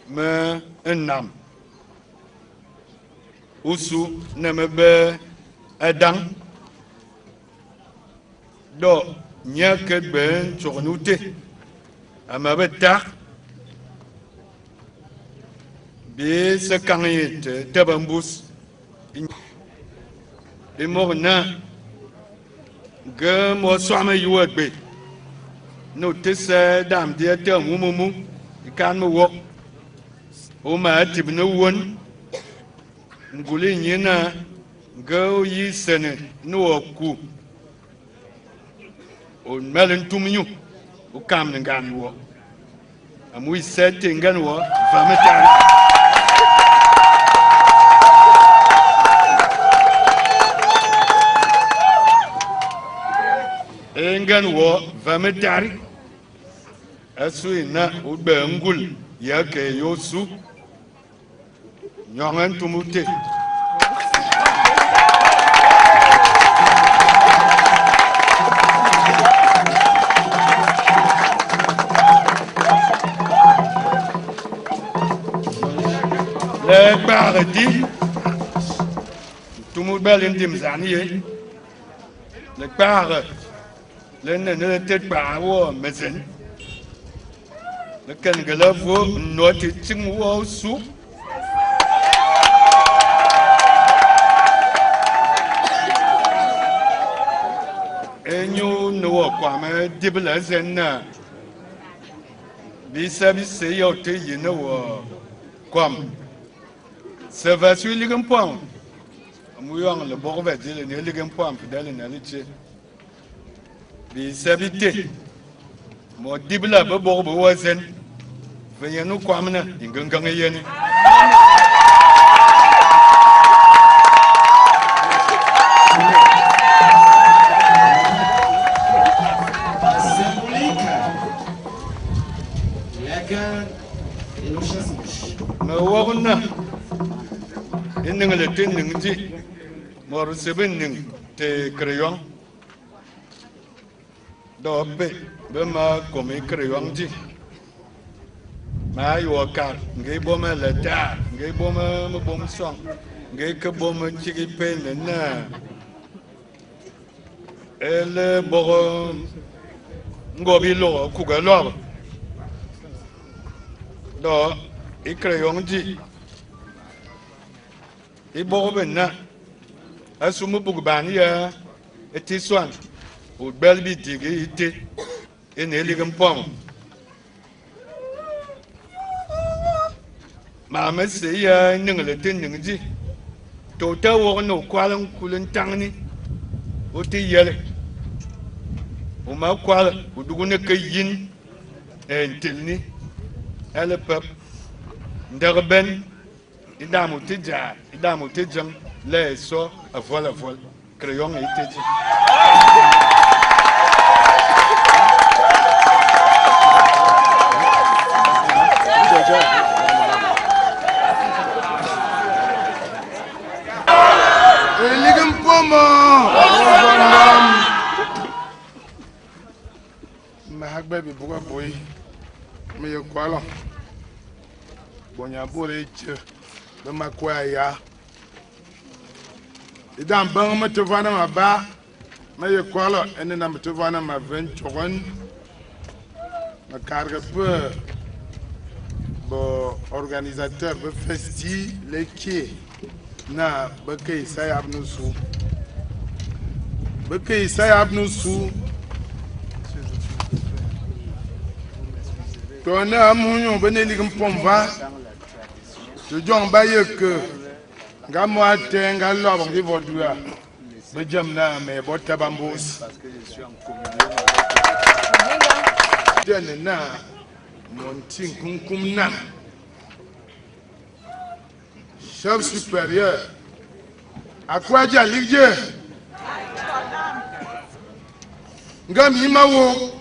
ma annam usu na mabe adang do Nyak ben tournouté à ma bêta bé ce canette tabambous et morna que moi soit me yuagbe notice dame dia mumumu kan mo wo o ma tibno won ngule nyina go yi sene no ku o melon tuminyu o kam ngan wo amui sete ngan wo vametari ngan wo vametari asuina o bengul yake yosu nyongan tumute Bardi, tout le monde a des années. Le bar, le n'était pas au médecin. Le cangalavo, notre tingou sous. Et nous n'avons pas de déblazena. Bis-à-vis, il y a des comme. Ça va sur les points. Nous avons le bon verre, les points, fidèles et nalitiés. Les habités. Mon dibla, bobo, voisin. Venez nous quoi maintenant, il gagne rien. Mais on a une lettre, mor sebening te crayon do be ma comme crayon ji ma yo ka ngai bom la ta ngai bom mo bom song ngai ke bom chi ki pen na ele bo ngobi lo ku ga lo do i crayon ji i bo ben na asumu bugubani ya eti swan o belbi digi ite eneli gampong ma me se ya ningle tin ningji to ta wo no kwalan kulun tangni o ti yele o ma kwala o dugune kayin en tilni ele pap ndarben idamu tija idamu tijang le so a vol crayon était dit. Baby boy, me kwala. Bonya bore che, be makwaya. Idan ban matuvana ma ba, me kwala ene na matuvana ma venturon. Ma cargue peu bo organisateur be festi leki na bakay sayab nusu. Bakay sayab nusu. Ton amour, beneli compomba. Je dis baye que Gamoa tenga l'homme qui va dire. Mais j'aime là, mais botta bambous. Tenena, mon ting kum nam. Chef supérieur. À quoi j'ai l'idée? Gam Yimawo.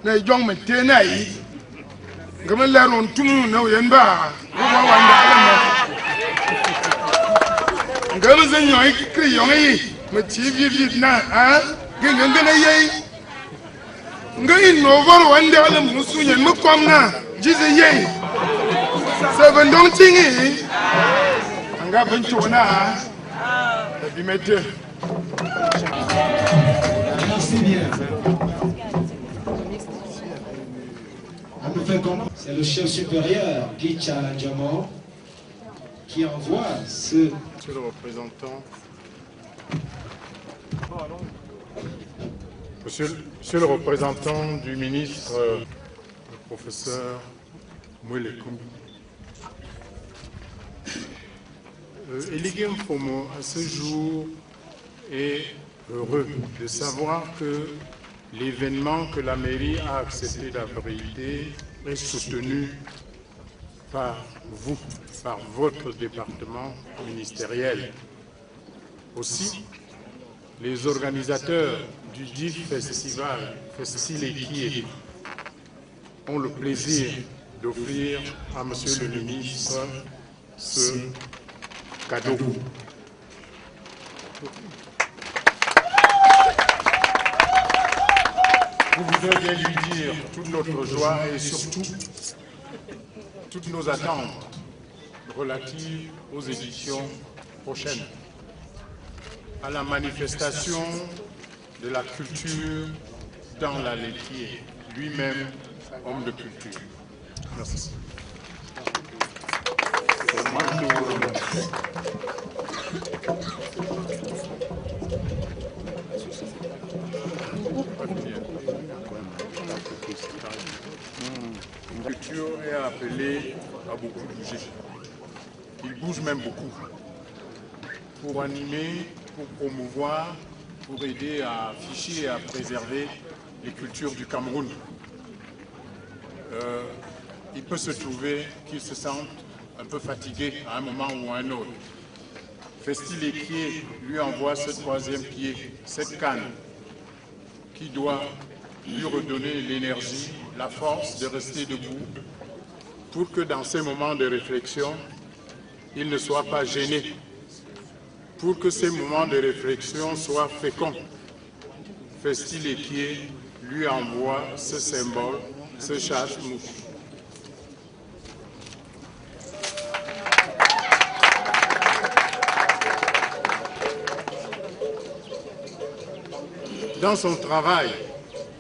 Na jong me tena yi ngam la ron tum na yen ba wa wanda ala ngam ze nyoy kri yong yi me chi vi na ha ngam na yi ngai no vol wanda ala musu nyen mu kom na ji ze yi se ban dong ting yi anga ban chona ha bi mette. Merci bien. C'est le chef supérieur Guy Tchalandjamo qui envoie ce... Monsieur le représentant, Monsieur le représentant du ministre, le professeur Mouele Koumbi. Eligem Fomo, à ce jour, est heureux de savoir que l'événement que la mairie a accepté d'abriter est soutenu par vous, par votre département ministériel. Aussi, les organisateurs du dit festival, Festileki, ont le plaisir d'offrir à Monsieur le ministre ce cadeau. Vous voudrez bien lui dire toute notre joie et surtout toutes nos attentes relatives aux éditions prochaines, à la manifestation de la culture dans la laitier, lui-même homme de culture. Merci. La culture est appelée à beaucoup bouger. Il bouge même beaucoup. Pour animer, pour promouvoir, pour aider à afficher et à préserver les cultures du Cameroun. il peut se trouver qu'ils se sentent un peu fatigués à un moment ou à un autre. Festi-Lequier lui envoie ce troisième pied, cette canne, qui doit lui redonner l'énergie, la force de rester debout, pour que dans ces moments de réflexion, il ne soit pas gêné, pour que ces moments de réflexion soient féconds. Festi-Lequier lui envoie ce symbole, ce chasse-mouche. Dans son travail,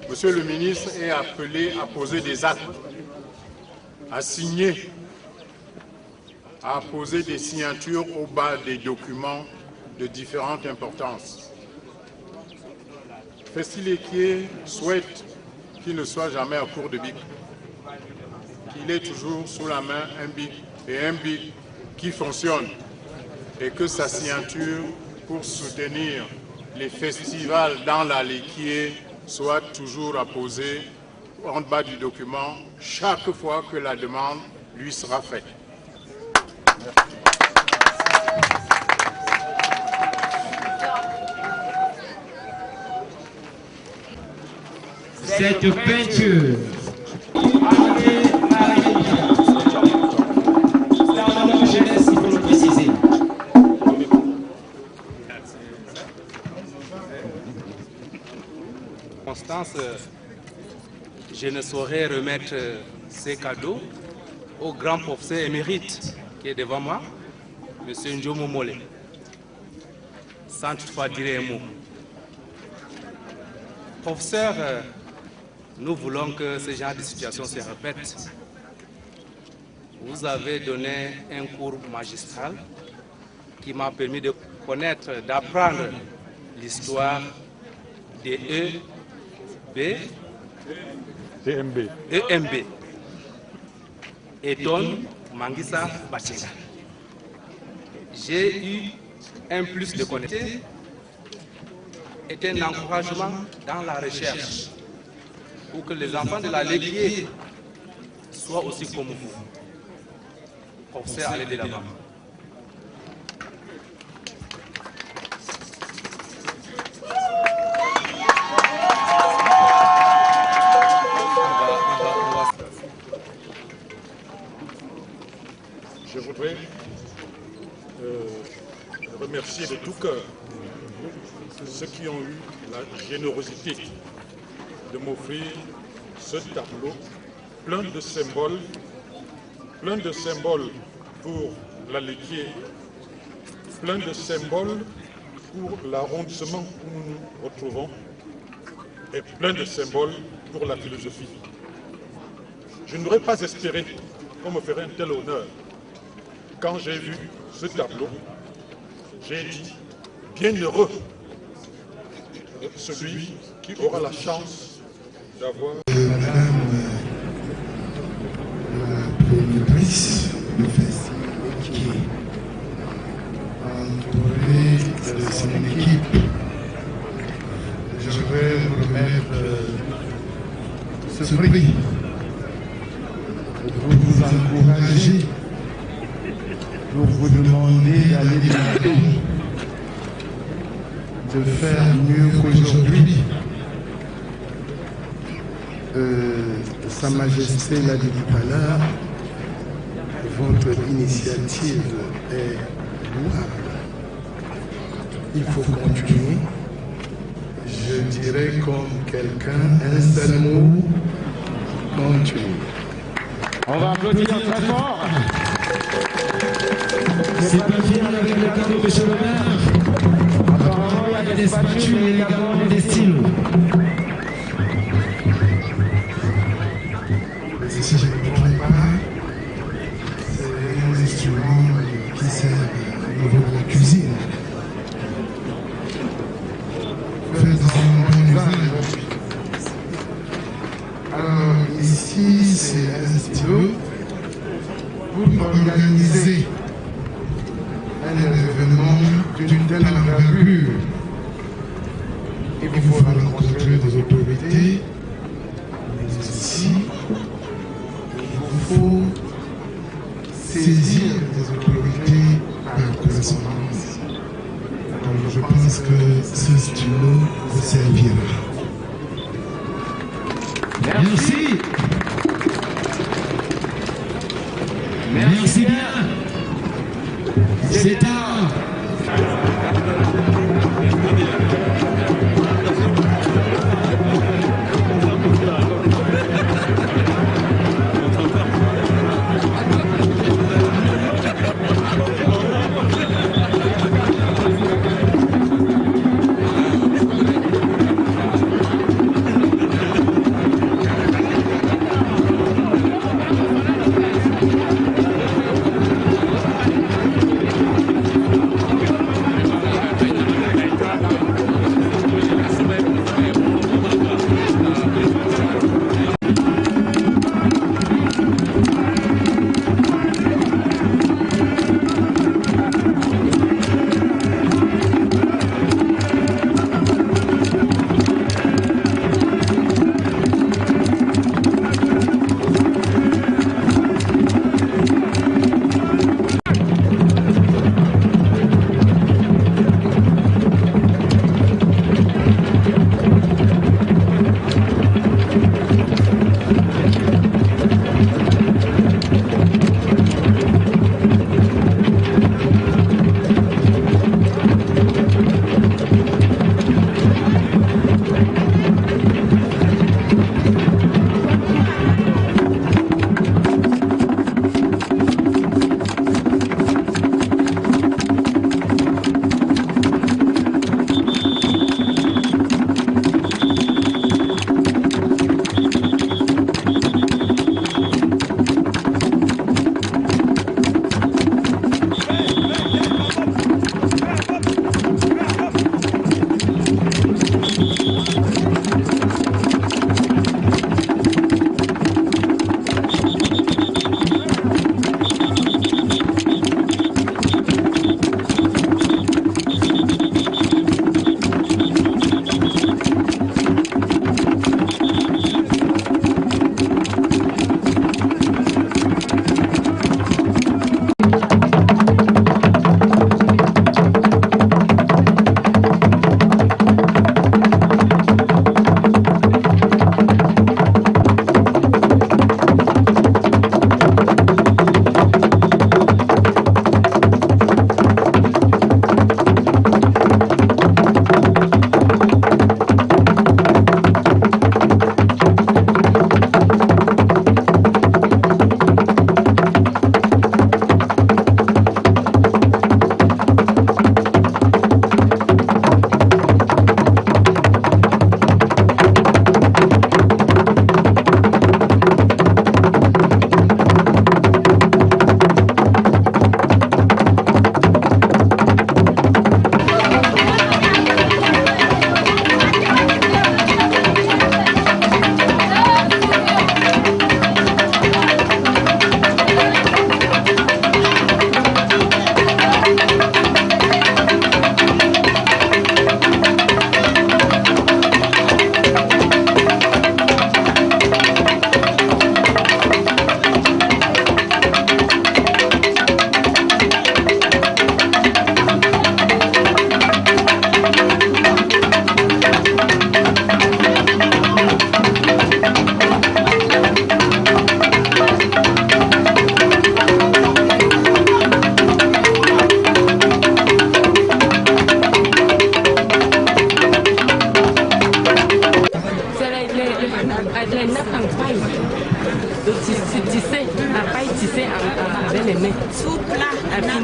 Monsieur le ministre est appelé à poser des actes, à signer, à poser des signatures au bas des documents de différentes importances. Festi-Lequier souhaite qu'il ne soit jamais à court de bic, qu'il ait toujours sous la main un bic, et un bic qui fonctionne, et que sa signature pour soutenir les festivals dans la Lequier soit toujours apposée en bas du document chaque fois que la demande lui sera faite. Cette peinture jeunesse, il faut le préciser. Constance, je ne saurais remettre ces cadeaux au grand professeur émérite qui est devant moi, M. Njomo Mole, sans toutefois dire un mot. Professeur, nous voulons que ce genre de situation se répète. Vous avez donné un cours magistral qui m'a permis de connaître, d'apprendre l'histoire des EMB, Eton Manguissa Bachenga. J'ai eu un plus de connaissances et un encouragement dans la recherche pour que les enfants de la Lequier soient aussi comme vous. Professeur, allez de l'avant. Je voudrais remercier de tout cœur ceux qui ont eu la générosité de m'offrir ce tableau plein de symboles pour la Lequier, plein de symboles pour l'arrondissement où nous nous retrouvons et plein de symboles pour la philosophie. Je n'aurais pas espéré qu'on me ferait un tel honneur. Quand j'ai vu ce tableau, j'ai dit bienheureux celui qui aura la chance d'avoir Présidence du Festi-Lequier, entourée de son équipe. Je vais vous remettre ce prix pour vous encourager, pour vous demander d'aller de l'avant, de faire mieux qu'aujourd'hui. Sa Majesté l'a dit tout à l'heure, votre initiative est louable. Il faut continuer. Je dirais comme quelqu'un, un seul mot, continuer. On va applaudir très fort. C'est pas bien avec le cadeau, monsieur le maire. Apparemment, il y a des spatules et également des stylos. Si je ne me trompe pas, c'est un instrument qui sert au niveau de la cuisine. Faisons un bon usage. Alors ici, c'est un stylo pour organiser un événement d'une telle envergure. Il faut rencontrer des autorités, mais aussi servira. Merci. Merci bien. C'est un...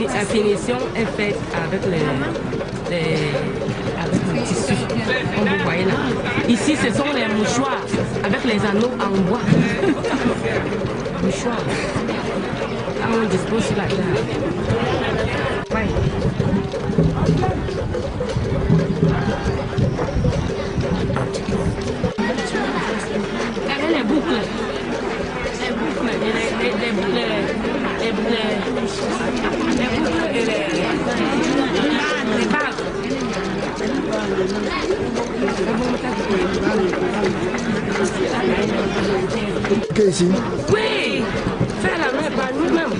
La finition est faite avec le tissu, comme vous voyez là. Ici, ce sont les mouchoirs avec les anneaux en bois. Mouchoirs. Là, on dispose sur la table. Ouais. Les boucles. Les boucles et les boucles et les bagues. Ici. Oui, faire la main par nous-mêmes.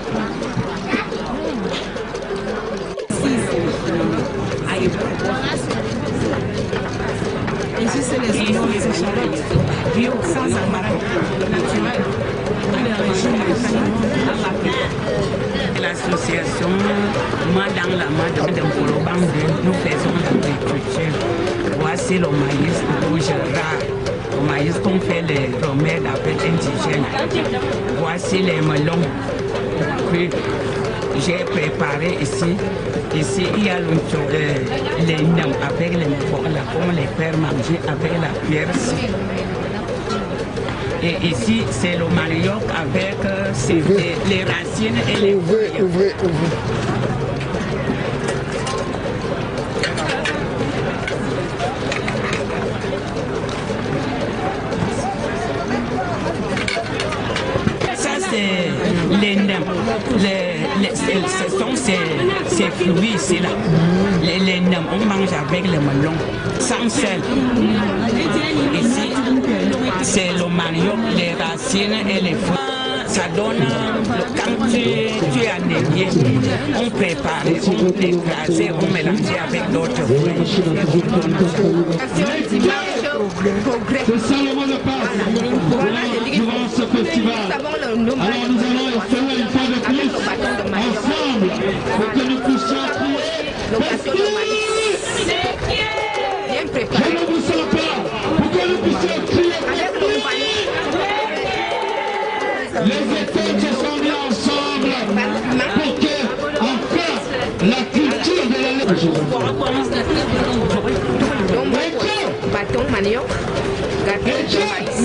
c'est les oignons, c'est Charlotte, bio, sans embarras, naturel, tous les régimes locaux. L'association Moi dans la mode de Mbolobambe, nous faisons l'agriculture. Voici le maïs rouge rare, le maïs qu'on fait les remèdes avec indigènes. Voici les melons crus. J'ai préparé ici. Ici, il y a les nem avec les là, comme les faire manger avec la pierre. Et ici, c'est le manioc avec les racines et les feuilles. Ouvrez. Ça, c'est les nems. Ce sont ces fruits ici-là. Les nems, on mange avec les melons, sans sel. Ici, c'est le manioc, les racines et les fruits. Ça donne, quand tu es anémié, on prépare, on écrase, on mélange avec d'autres fruits. C'est ça le mot de passe durant ce festival. Alors nous allons essayer une fois de plus, ensemble, pour que nous puissions crier festif. Je ne vous sens pas, pour que nous puissions crier festif. Les écoles se sont mis ensemble pour que, enfin, la culture de la bâton manioc, gâteau de maïs.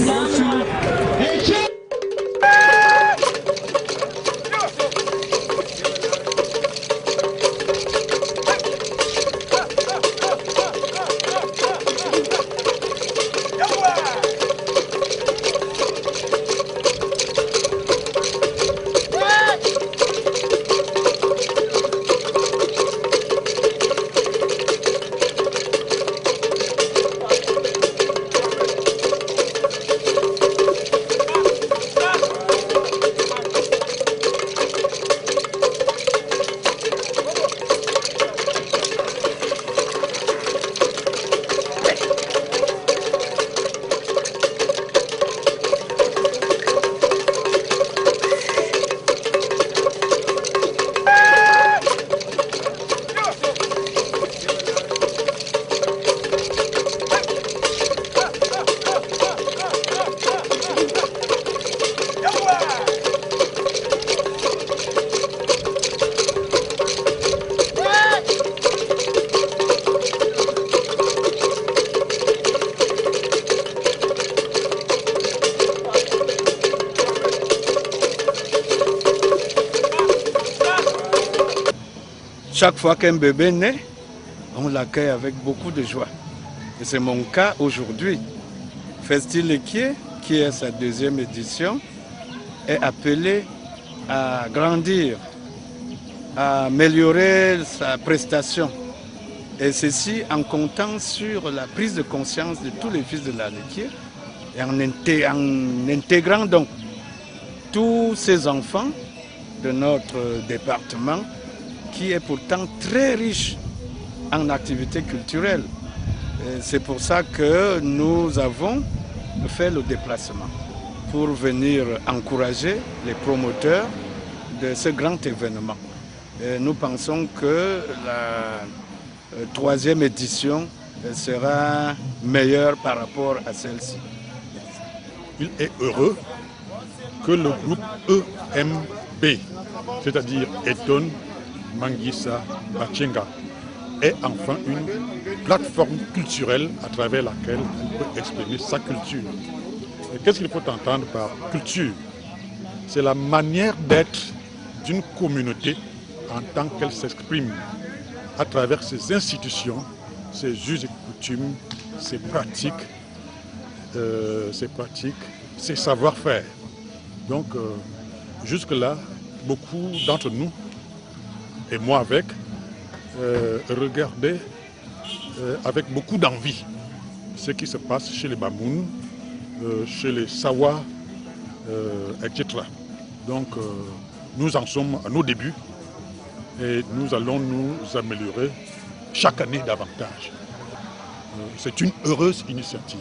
Chaque fois qu'un bébé naît, on l'accueille avec beaucoup de joie. Et c'est mon cas aujourd'hui. Festi-Lequier, qui est sa deuxième édition, est appelé à grandir, à améliorer sa prestation. Et ceci en comptant sur la prise de conscience de tous les fils de la Lequier et en intégrant donc tous ces enfants de notre département qui est pourtant très riche en activités culturelles. C'est pour ça que nous avons fait le déplacement pour venir encourager les promoteurs de ce grand événement. Et nous pensons que la troisième édition sera meilleure par rapport à celle-ci. Il est heureux que le groupe EMB, c'est-à-dire Eton Mangissa Bachenga, ait enfin une plateforme culturelle à travers laquelle elle peut exprimer sa culture. Qu'est-ce qu'il faut entendre par culture? C'est la manière d'être d'une communauté en tant qu'elle s'exprime à travers ses institutions, ses us et coutumes, ses pratiques, ses savoir-faire. Donc, jusque-là, beaucoup d'entre nous, et moi avec, regardaient avec beaucoup d'envie ce qui se passe chez les Bamoun, chez les Sawa, etc. Donc, nous en sommes à nos débuts et nous allons nous améliorer chaque année davantage. c'est une heureuse initiative.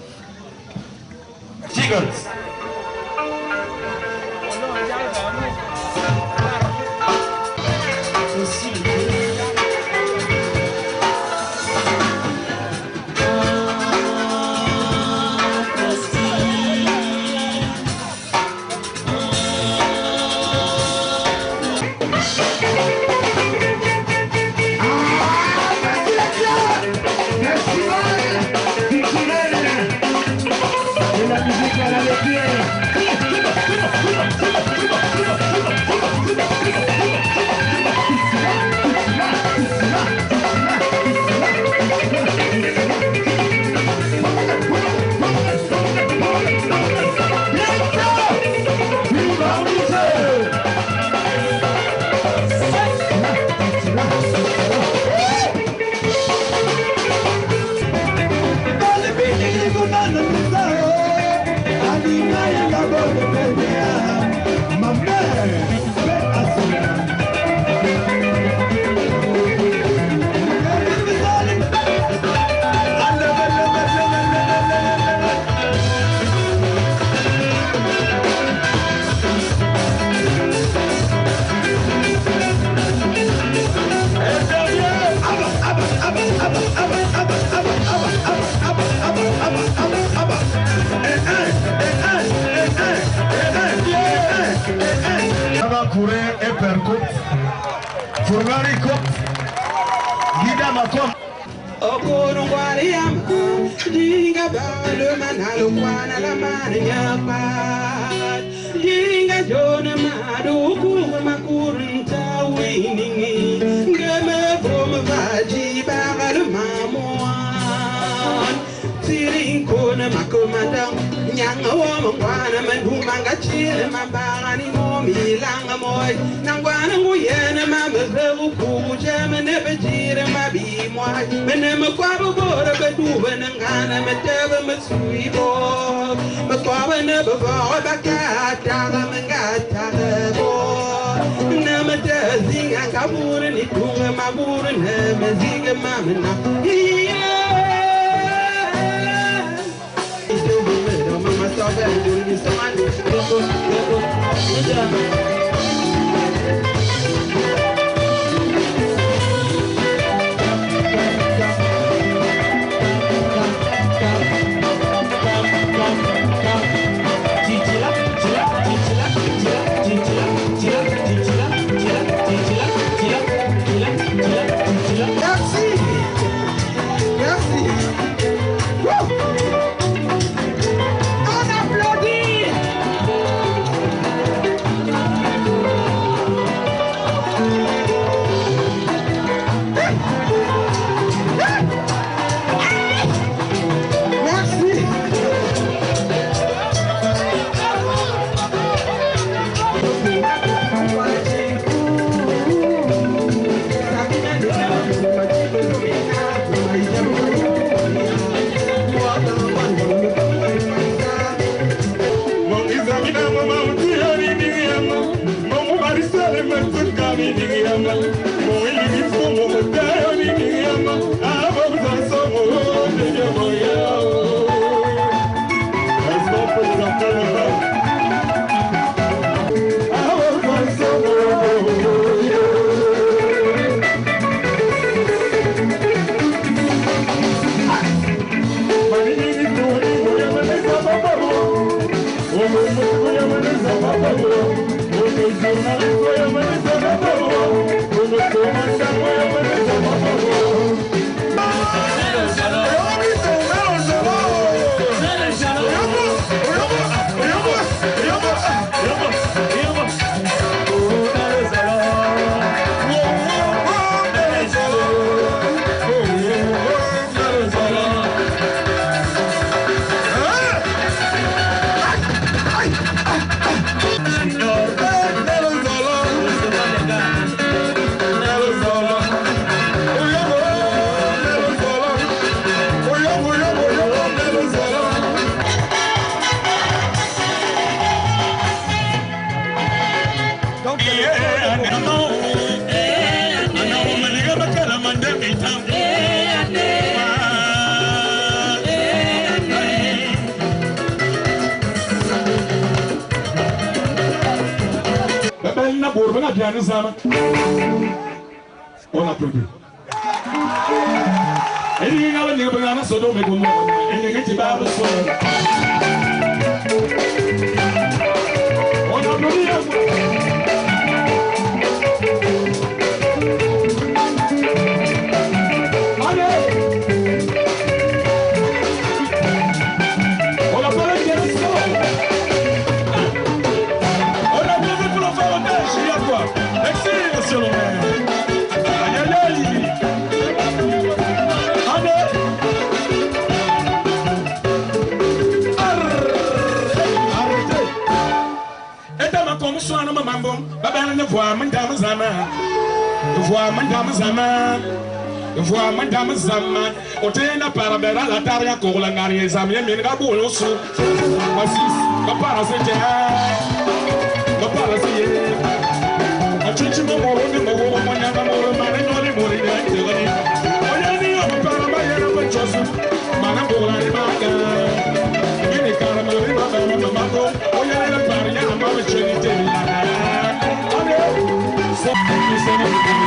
Thank you. appelle Nabour, on a bien nous âmes. On applaudit. Et il y a un peu de Sodome et Gomorrah, et il y a un petit bar de Sodome. On applaudit. Vois madame Zaman, au téna parabera la taria cola ngari zamien minga bolosu. Masis, papa c'était papa c'est a chichi mo mo ni mo mo mo nyanga mo mane no ni mo ni de ngani. Oya ni o paraba yera ko chosu. Mana bola ni maga. Ni kara mo ni maga mama ko. Oya ni la paria amba be cheni te la. Ale, so ni se